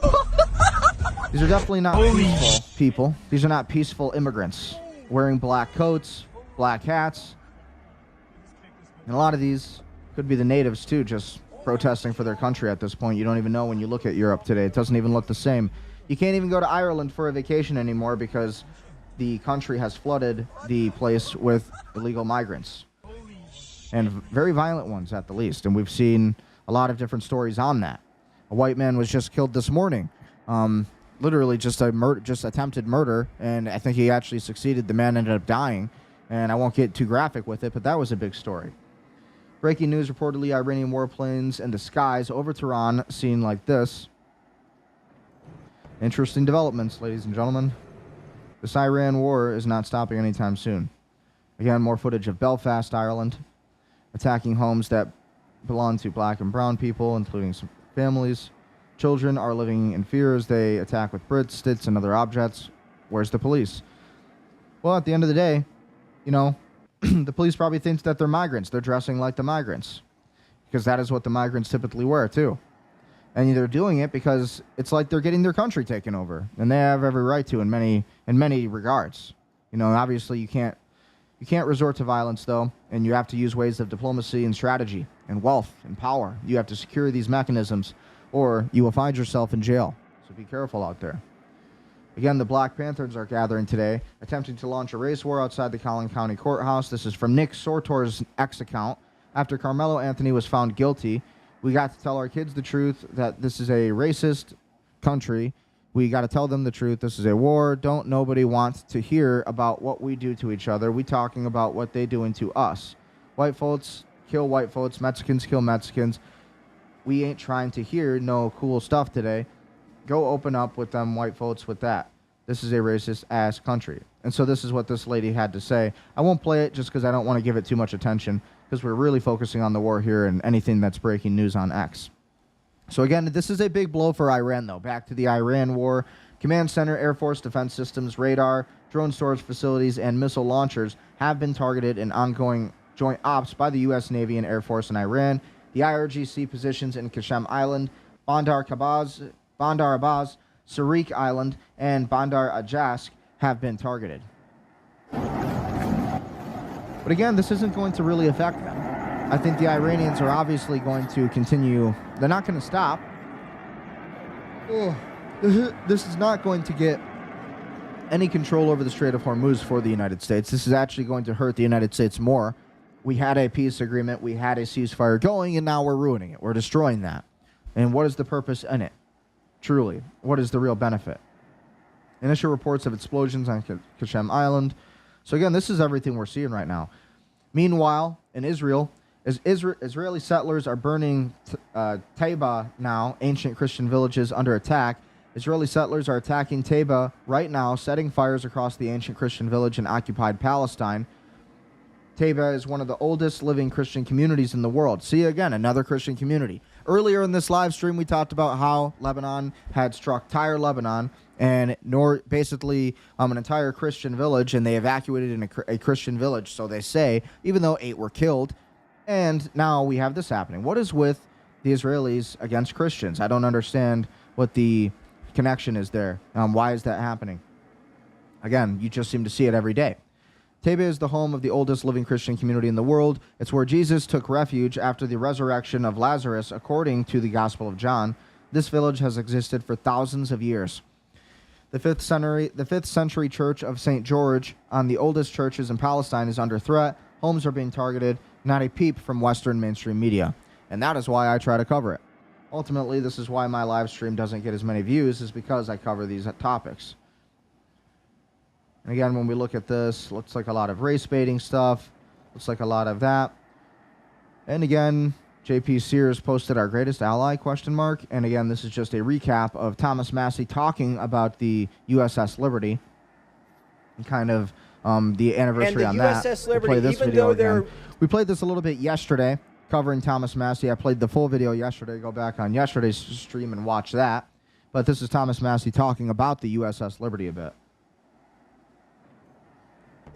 Speaker 1: These are definitely not peaceful people. These are not peaceful immigrants wearing black coats, black hats. And a lot of these could be the natives, too, just protesting for their country at this point. You don't even know when you look at Europe today. It doesn't even look the same. You can't even go to Ireland for a vacation anymore because the country has flooded the place with illegal migrants. And very violent ones, at the least. And we've seen a lot of different stories on that. A white man was just killed this morning. Literally just attempted murder, and I think he actually succeeded. The man ended up dying, and I won't get too graphic with it, but that was a big story. Breaking news, reportedly Iranian warplanes in the skies over Tehran, seen like this. Interesting developments, ladies and gentlemen. This Iran war is not stopping anytime soon. Again, more footage of Belfast, Ireland, attacking homes that belong to black and brown people, including some families. Children are living in fear as they attack with Brits, sticks, and other objects. Where's the police? Well, at the end of the day, the police probably think that they're migrants. They're dressing like the migrants, because that is what the migrants typically wear, too. And they're doing it because it's like they're getting their country taken over, and they have every right to in many regards. You know, obviously you can't resort to violence though, and you have to use ways of diplomacy and strategy and wealth and power. You have to secure these mechanisms, or you will find yourself in jail. So be careful out there. Again, the Black Panthers are gathering today, attempting to launch a race war outside the Collin County Courthouse. This is from Nick Sortor's X account. After Carmelo Anthony was found guilty, we got to tell our kids the truth that this is a racist country. We got to tell them the truth. This is a war. Don't nobody want to hear about what we do to each other. We talking about what they doing to us. White folks kill white folks. Mexicans kill Mexicans. We ain't trying to hear no cool stuff today. Go open up with them white folks with that. This is a racist-ass country. And so this is what this lady had to say. I won't play it just because I don't want to give it too much attention, because we're really focusing on the war here and anything that's breaking news on X. So again, this is a big blow for Iran, though. Back to the Iran war. Command Center, Air Force Defense Systems, radar, drone storage facilities, and missile launchers have been targeted in ongoing joint ops by the U.S. Navy and Air Force in Iran. The IRGC positions in Qasem Island, Bandar Abbas, Sarik Island, and Bandar Ajask have been targeted. But again, this isn't going to really affect them. I think the Iranians are obviously going to continue. They're not going to stop. This is not going to get any control over the Strait of Hormuz for the United States. This is actually going to hurt the United States more. We had a peace agreement. We had a ceasefire going, and now we're ruining it. We're destroying that. And what is the purpose in it? Truly, what is the real benefit? Initial reports of explosions on Qasem Island. So again, this is everything we're seeing right now. Meanwhile, in Israel, Israeli settlers are burning Taiba now, ancient Christian villages, under attack. Israeli settlers are attacking Taiba right now, setting fires across the ancient Christian village in occupied Palestine. Taiba is one of the oldest living Christian communities in the world. See, again, another Christian community. Earlier in this live stream, we talked about how Lebanon had struck Tyre, Lebanon, and basically an entire Christian village, and they evacuated in a Christian village, so they say, even though 8 were killed. And now we have this happening. What is with the Israelis against Christians? I don't understand what the connection is there. Why is that happening? Again, you just seem to see it every day. Taiba is the home of the oldest living Christian community in the world. It's where Jesus took refuge after the resurrection of Lazarus, according to the Gospel of John. This village has existed for thousands of years. The 5th century church of St. George, on the oldest churches in Palestine, is under threat. Homes are being targeted. Not a peep from Western mainstream media. And that is why I try to cover it. Ultimately, this is why my live stream doesn't get as many views, is because I cover these topics. And again, when we look at this, looks like a lot of race baiting stuff. Looks like a lot of that. And again, JP Sears posted our greatest ally, ? And again, this is just a recap of Thomas Massey talking about the USS Liberty. And kind of the anniversary on that.
Speaker 10: USS Liberty,
Speaker 1: we'll play this
Speaker 10: even
Speaker 1: video
Speaker 10: though
Speaker 1: again. We played this a little bit yesterday, covering Thomas Massey. I played the full video yesterday. Go back on yesterday's stream and watch that. But this is Thomas Massey talking about the USS Liberty a bit.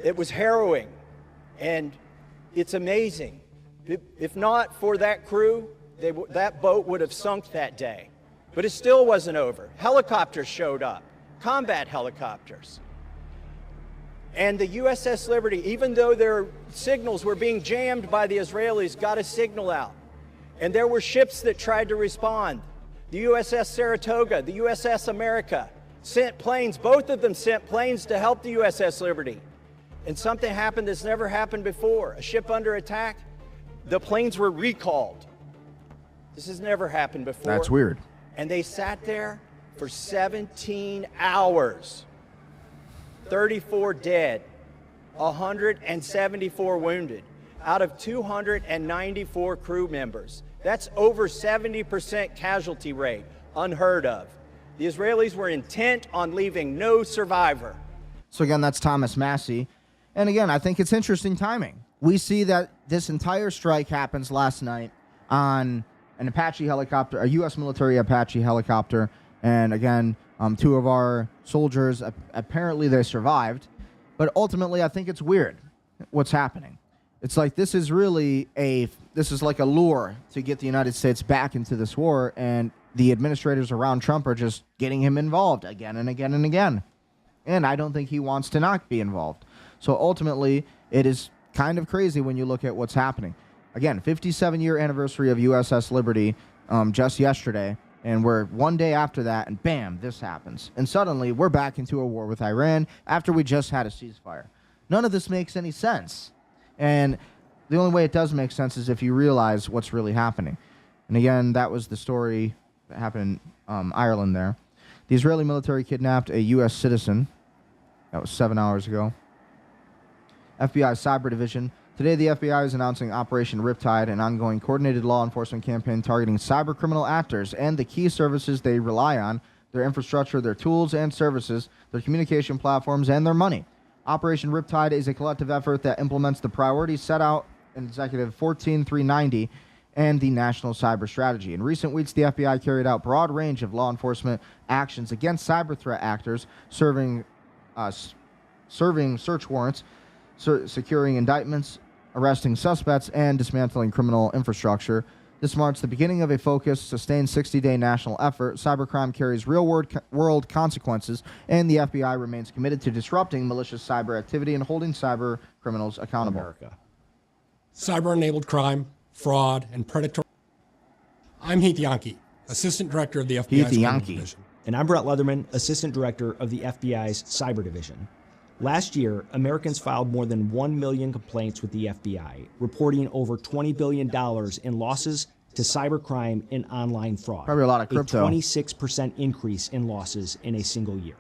Speaker 10: It was harrowing, and it's amazing. If not for that crew, that boat would have sunk that day. But it still wasn't over. Helicopters showed up, combat helicopters. And the USS Liberty, even though their signals were being jammed by the Israelis, got a signal out. And there were ships that tried to respond. The USS Saratoga, the USS America sent planes. Both of them sent planes to help the USS Liberty. And something happened that's never happened before. A ship under attack, the planes were recalled. This has never happened before.
Speaker 1: That's weird.
Speaker 10: And they sat there for 17 hours. 34 dead, 174 wounded, out of 294 crew members. That's over 70% casualty rate, unheard of. The Israelis were intent on leaving no survivor.
Speaker 1: So again, that's Thomas Massey. And again, I think it's interesting timing. We see that this entire strike happens last night on an Apache helicopter, a U.S. military Apache helicopter. And again, 2 of our soldiers, apparently they survived. But ultimately, I think it's weird what's happening. It's like this is really this is like a lure to get the United States back into this war. And the administrators around Trump are just getting him involved again and again and again. And I don't think he wants to not be involved. So ultimately, it is kind of crazy when you look at what's happening. Again, 57-year anniversary of USS Liberty just yesterday, and we're one day after that, and bam, this happens. And suddenly, we're back into a war with Iran after we just had a ceasefire. None of this makes any sense. And the only way it does make sense is if you realize what's really happening. And again, that was the story that happened in Ireland there. The Israeli military kidnapped a U.S. citizen. That was 7 hours ago. FBI Cyber Division. Today, the FBI is announcing Operation Riptide, an ongoing coordinated law enforcement campaign targeting cyber criminal actors and the key services they rely on, their infrastructure, their tools and services, their communication platforms, and their money. Operation Riptide is a collective effort that implements the priorities set out in Executive 14390 and the National Cyber Strategy. In recent weeks, the FBI carried out a broad range of law enforcement actions against cyber threat actors, serving search warrants, securing indictments, arresting suspects, and dismantling criminal infrastructure. This marks the beginning of a focused, sustained 60-day national effort. Cybercrime carries real-world consequences, and the FBI remains committed to disrupting malicious cyber activity and holding cyber criminals accountable.
Speaker 11: America. Cyber-enabled crime, fraud, and predatory. I'm Heath Yankee, Assistant Director of the FBI's Criminal Division.
Speaker 12: And I'm Brett Leatherman, Assistant Director of the FBI's Cyber Division. Last year, Americans filed more than 1 million complaints with the FBI, reporting over $20 billion in losses to cybercrime and online fraud.
Speaker 1: Probably a lot of crypto.
Speaker 12: A 26% increase in losses in a single year.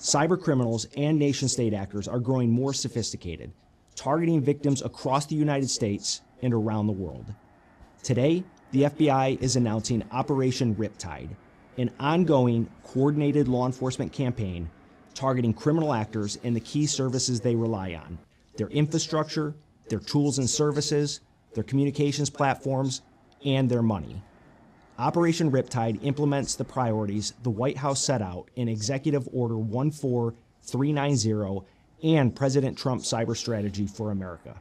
Speaker 12: Cyber criminals and nation-state actors are growing more sophisticated, targeting victims across the United States and around the world. Today, the FBI is announcing Operation Riptide, an ongoing, coordinated law enforcement campaign targeting criminal actors and the key services they rely on, their infrastructure, their tools and services, their communications platforms, and their money. Operation Riptide implements the priorities the White House set out in Executive Order 14390 and President Trump's cyber strategy for America.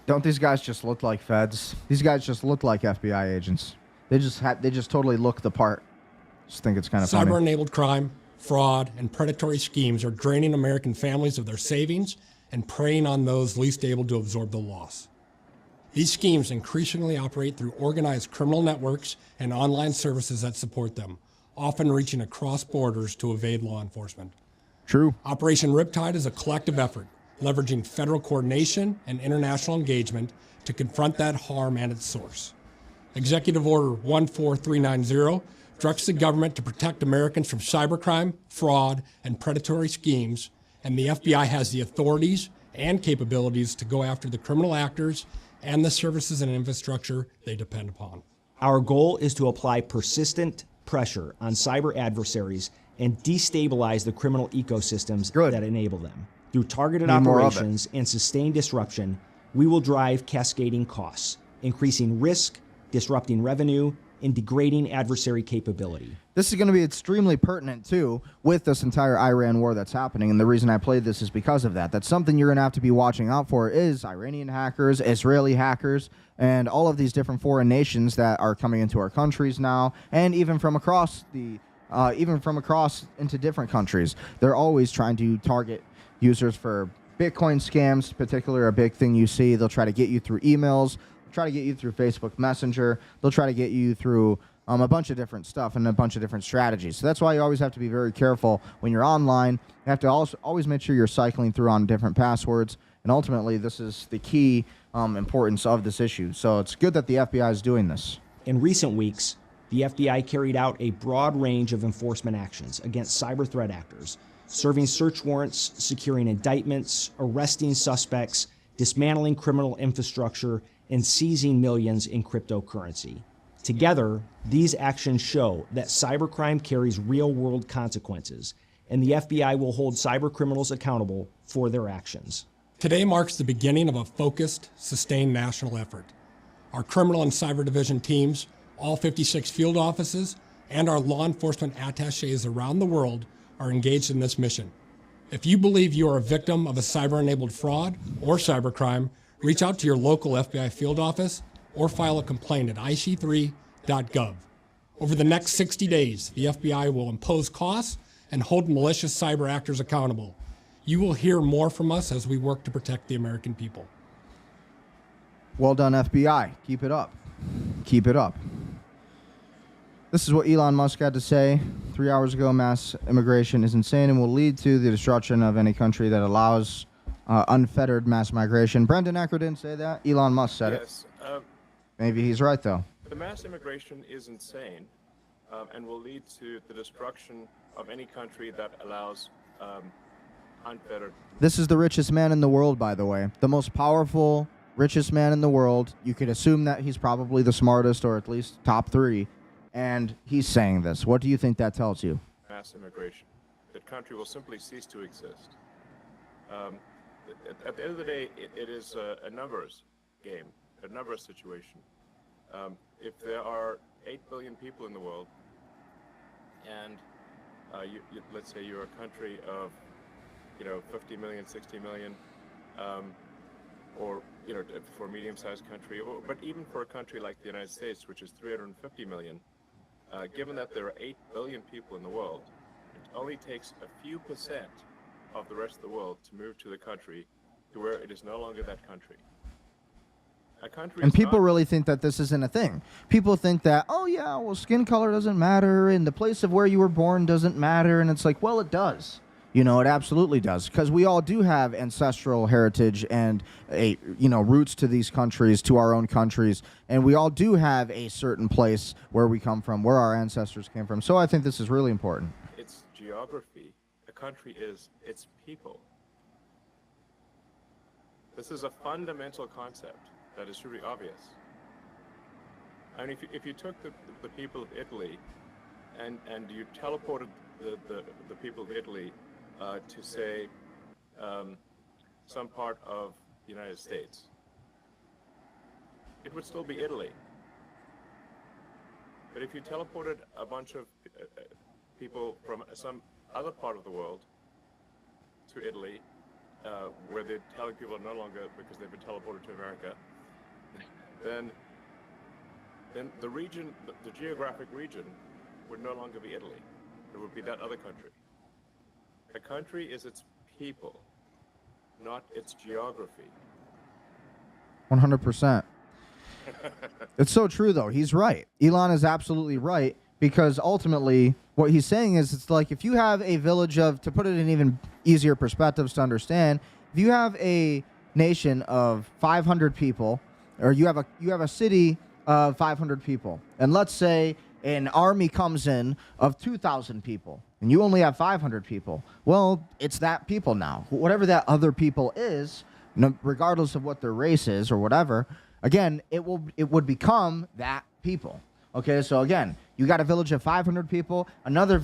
Speaker 1: Don't these guys just look like feds? These guys just look like FBI agents. They just totally look the part. Just think it's kind of funny.
Speaker 11: Cyber-enabled crime, fraud, and predatory schemes are draining American families of their savings and preying on those least able to absorb the loss. These schemes increasingly operate through organized criminal networks and online services that support them, often reaching across borders to evade law enforcement.
Speaker 1: True.
Speaker 11: Operation Riptide is a collective effort, leveraging federal coordination and international engagement to confront that harm at its source. Executive Order 14390 directs the government to protect Americans from cybercrime, fraud, and predatory schemes, and the FBI has the authorities and capabilities to go after the criminal actors and the services and infrastructure they depend upon.
Speaker 12: Our goal is to apply persistent pressure on cyber adversaries and destabilize the criminal ecosystems that enable them. Through targeted operations and sustained disruption, we will drive cascading costs, increasing risk, disrupting revenue, and degrading adversary capability.
Speaker 1: This is going to be extremely pertinent, too, with this entire Iran war that's happening. And the reason I played this is because of that. That's something you're going to have to be watching out for is Iranian hackers, Israeli hackers, and all of these different foreign nations that are coming into our countries now, and even from across into different countries. They're always trying to target users for Bitcoin scams, particularly a big thing you see. They'll try to get you through emails, try to get you through Facebook Messenger. They'll try to get you through a bunch of different stuff and a bunch of different strategies. So that's why you always have to be very careful when you're online. You have to also always make sure you're cycling through on different passwords. And ultimately, this is the key importance of this issue. So it's good that the FBI is doing this.
Speaker 12: In recent weeks, the FBI carried out a broad range of enforcement actions against cyber threat actors, serving search warrants, securing indictments, arresting suspects, dismantling criminal infrastructure, and seizing millions in cryptocurrency. Together, these actions show that cybercrime carries real-world consequences, and the FBI will hold cyber criminals accountable for their actions.
Speaker 11: Today marks the beginning of a focused, sustained national effort. Our criminal and cyber division teams, all 56 field offices, and our law enforcement attachés around the world are engaged in this mission. If you believe you are a victim of a cyber-enabled fraud or cybercrime, reach out to your local FBI field office or file a complaint at ic3.gov. Over the next 60 days, the FBI will impose costs and hold malicious cyber actors accountable. You will hear more from us as we work to protect the American people.
Speaker 1: Well done, FBI. Keep it up. Keep it up. This is what Elon Musk had to say 3 hours ago. Mass immigration is insane and will lead to the destruction of any country that allows unfettered mass migration. Brendan Ecker didn't say that. Elon Musk said it. Maybe he's right, though.
Speaker 13: The mass immigration is insane and will lead to the destruction of any country that allows unfettered.
Speaker 1: This is the richest man in the world, by the way. The most powerful, richest man in the world. You could assume that he's probably the smartest, or at least top 3. And he's saying this. What do you think that tells you?
Speaker 13: Mass immigration. That country will simply cease to exist. At the end of the day, it is a numbers game, a numbers situation. If there are 8 billion people in the world, and let's say you're a country of, 50 million, 60 million, or, for a medium-sized country, but even for a country like the United States, which is 350 million, given that there are 8 billion people in the world, it only takes a few percent of the rest of the world to move to the country to where it is no longer that country.
Speaker 1: And people really think that this isn't a thing. People think that, oh yeah, well, skin color doesn't matter and the place of where you were born doesn't matter. And it's like, well, it does. It absolutely does. Because we all do have ancestral heritage and roots to these countries, to our own countries. And we all do have a certain place where we come from, where our ancestors came from. So I think this is really important.
Speaker 13: It's geography. A country is its people. This is a fundamental concept that is truly obvious. I mean, if you took the people of Italy and you teleported the people of Italy to, say, some part of the United States, it would still be Italy. But if you teleported a bunch of people from some other part of the world to Italy, where the Italian people are no longer, because they've been teleported to America, then the region, the geographic region, would no longer be Italy. It would be that other country. A country is its people, not its geography.
Speaker 1: 100%. It's so true, though. He's right. Elon is absolutely right, because ultimately what he's saying is, it's like, if you have a village of, to put it in even easier perspectives to understand, if you have a nation of 500 people, or you have a city of 500 people, and let's say an army comes in of 2,000 people, and you only have 500 people, well, it's that people now. Whatever that other people is, regardless of what their race is or whatever, again, it would become that people. Okay, so again, you got a village of 500 people, another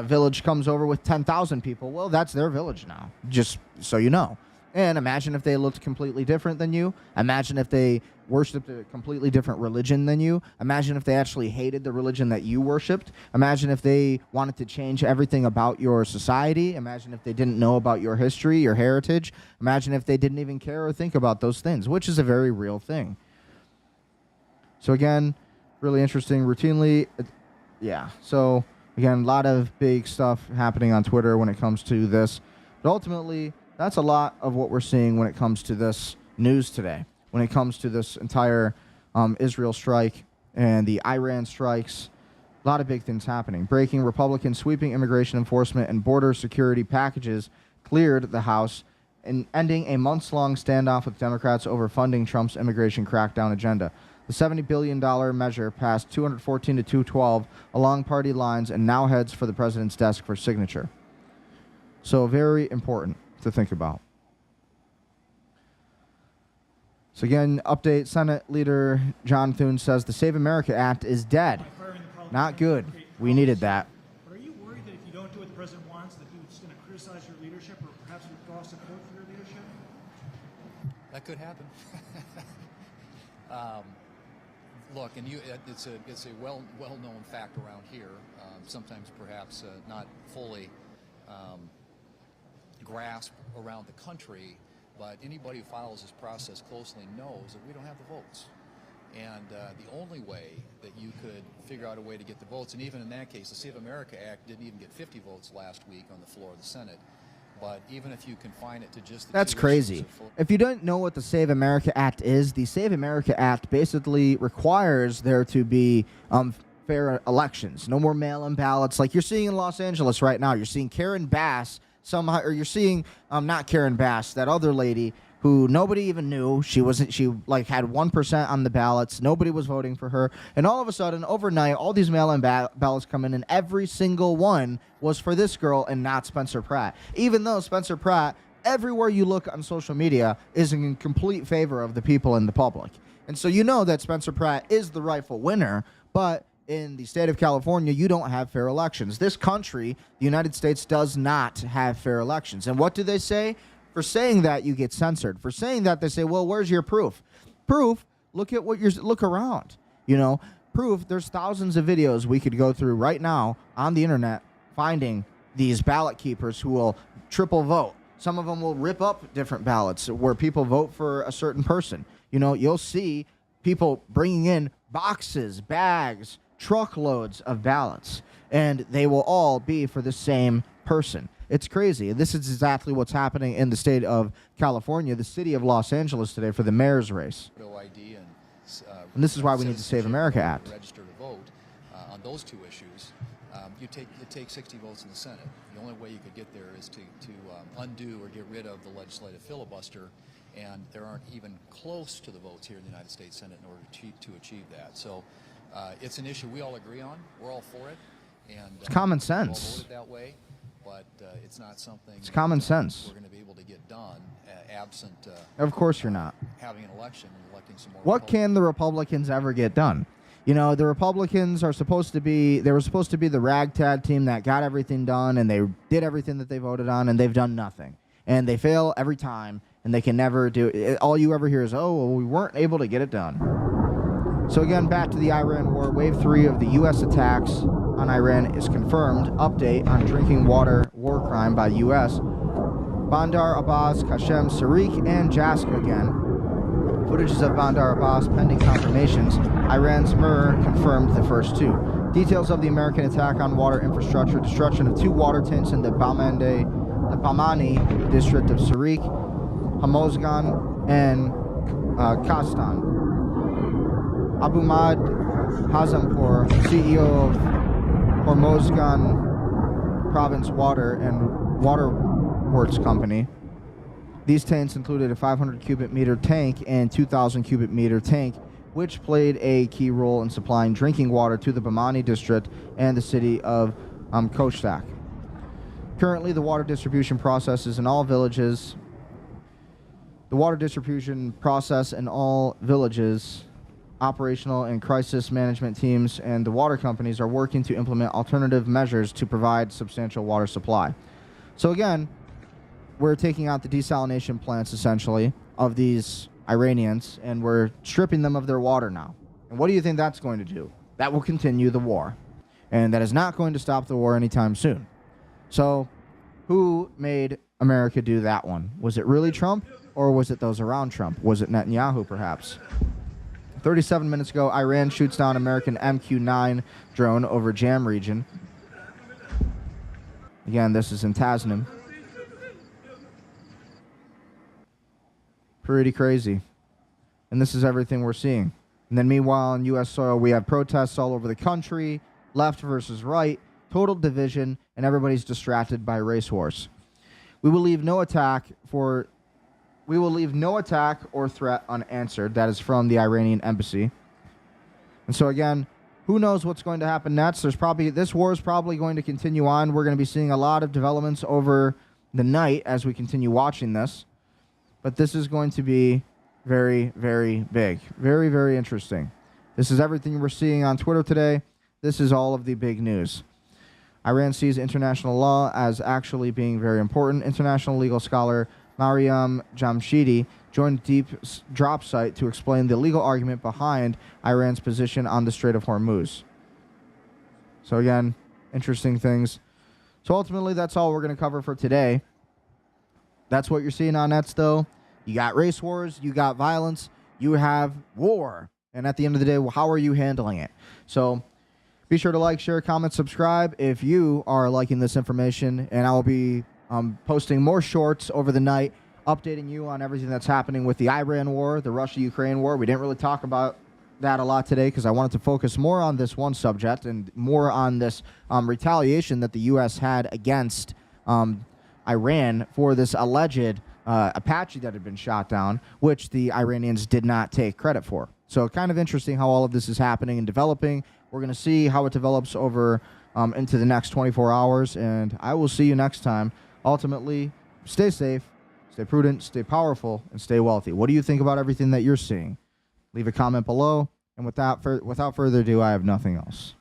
Speaker 1: village comes over with 10,000 people, well, that's their village now, just so you know. And imagine if they looked completely different than you. Imagine if they worshipped a completely different religion than you. Imagine if they actually hated the religion that you worshipped. Imagine if they wanted to change everything about your society. Imagine if they didn't know about your history, your heritage. Imagine if they didn't even care or think about those things, which is a very real thing. So again, really interesting. Routinely, so again, a lot of big stuff happening on Twitter when it comes to this. But ultimately, that's a lot of what we're seeing when it comes to this news today, when it comes to this entire Israel strike and the Iran strikes. A lot of big things happening. Breaking: Republican sweeping immigration enforcement and border security packages cleared the House, and ending a months-long standoff with Democrats over funding Trump's immigration crackdown agenda. The $70 billion measure passed 214 to 212 along party lines and now heads for the president's desk for signature. So very important to think about. So again, update: Senate Leader John Thune says the Save America Act is dead. Not good. We needed that.
Speaker 14: But are you worried that if you don't do what the president wants, that he's going to criticize your leadership or perhaps withdraw support for your leadership?
Speaker 15: That could happen. Look, and it's a well-known fact around here. Sometimes perhaps not fully grasp around the country, but anybody who follows this process closely knows that we don't have the votes. And the only way that you could figure out a way to get the votes, and even in that case, the Save America Act didn't even get 50 votes last week on the floor of the Senate. But even if you confine it to just the
Speaker 1: That's crazy. If you don't know what the Save America Act is, the Save America Act basically requires there to be fair elections. No more mail-in ballots like you're seeing in Los Angeles right now. You're seeing Karen Bass somehow, or you're seeing not Karen Bass, that other lady who nobody even knew. She like had 1% on the ballots. Nobody was voting for her. And all of a sudden, overnight, all these mail-in ballots come in, and every single one was for this girl and not Spencer Pratt. Even though Spencer Pratt, everywhere you look on social media, is in complete favor of the people and the public. And so you know that Spencer Pratt is the rightful winner, but in the state of California, you don't have fair elections. This country, the United States, does not have fair elections. And what do they say? For saying that, you get censored. For saying that, they say, well, where's your proof? Proof, look at what look around. You know, proof, there's thousands of videos we could go through right now on the internet finding these ballot keepers who will triple vote. Some of them will rip up different ballots where people vote for a certain person. You know, you'll see people bringing in boxes, bags, truckloads of ballots, and they will all be for the same person. It's crazy. This is exactly what's happening in the state of California, the city of Los Angeles today for the mayor's race. And this is why we need the Save America Act.
Speaker 15: Register to vote on those two issues. It takes 60 votes in the Senate. The only way you could get there is to undo or get rid of the legislative filibuster, and there aren't even close to the votes here in the United States Senate in order to achieve that. So it's an issue we all agree on. We're all for it. And
Speaker 1: it's common
Speaker 15: we all
Speaker 1: sense.
Speaker 15: voted that way. But it's not something
Speaker 1: it's common sense.
Speaker 15: We're going to be able to get done absent
Speaker 1: of course you're not
Speaker 15: having an election and electing some more.
Speaker 1: What can the Republicans ever get done? You know, the Republicans are supposed to be, they were supposed to be the ragtag team that got everything done, and they did everything that they voted on, and they've done nothing. And they fail every time, and they can never do it. All you ever hear is, oh, well, we weren't able to get it done. So again, back to the Iran war. Wave 3 of the U.S. attacks on Iran is confirmed. Update on drinking water war crime by U.S. Bandar Abbas, Qasem, Sariq, and Jaska again. Footages of Bandar Abbas pending confirmations. Iran's Mir confirmed the first two. Details of the American attack on water infrastructure. Destruction of 2 water tanks in the Bamani district of Sariq, Hamozgan, and Kastan. Abu Mad Hazampour, CEO of Hormozgan Province Water and Waterworks Company. These tanks included a 500 cubic meter tank and 2,000 cubic meter tank, which played a key role in supplying drinking water to the Bamani district and the city of Koshtak. Currently, the water distribution process is in all villages. The water distribution process in all villages, operational and crisis management teams, and the water companies are working to implement alternative measures to provide substantial water supply. So again, we're taking out the desalination plants, essentially, of these Iranians, and we're stripping them of their water now. And what do you think that's going to do? That will continue the war. And that is not going to stop the war anytime soon. So, who made America do that one? Was it really Trump, or was it those around Trump? Was it Netanyahu, perhaps? 37 minutes ago, Iran shoots down American MQ-9 drone over Jam region. Again, this is in Tasnim. Pretty crazy. And this is everything we're seeing. And then meanwhile, on U.S. soil, we have protests all over the country, left versus right, total division, and everybody's distracted by race wars. We will leave no attack or threat unanswered. That is from the Iranian embassy. And so again, who knows what's going to happen next? This war is probably going to continue on. We're going to be seeing a lot of developments over the night as we continue watching this. But this is going to be very, very big. Very, very interesting. This is everything we're seeing on Twitter today. This is all of the big news. Iran sees international law as actually being very important. International legal scholar Mariam Jamshidi joined Deep Drop site to explain the legal argument behind Iran's position on the Strait of Hormuz. So again, interesting things. So ultimately, that's all we're going to cover for today. That's what you're seeing on Nets, though. You got race wars, you got violence, you have war. And at the end of the day, how are you handling it? So be sure to like, share, comment, subscribe if you are liking this information. And I will be posting more shorts over the night, updating you on everything that's happening with the Iran war, the Russia-Ukraine war. We didn't really talk about that a lot today because I wanted to focus more on this one subject and more on this retaliation that the U.S. had against Iran for this alleged Apache that had been shot down, which the Iranians did not take credit for. So kind of interesting how all of this is happening and developing. We're going to see how it develops over into the next 24 hours, and I will see you next time. Ultimately, stay safe, stay prudent, stay powerful, and stay wealthy. What do you think about everything that you're seeing? Leave a comment below. And without further ado, I have nothing else.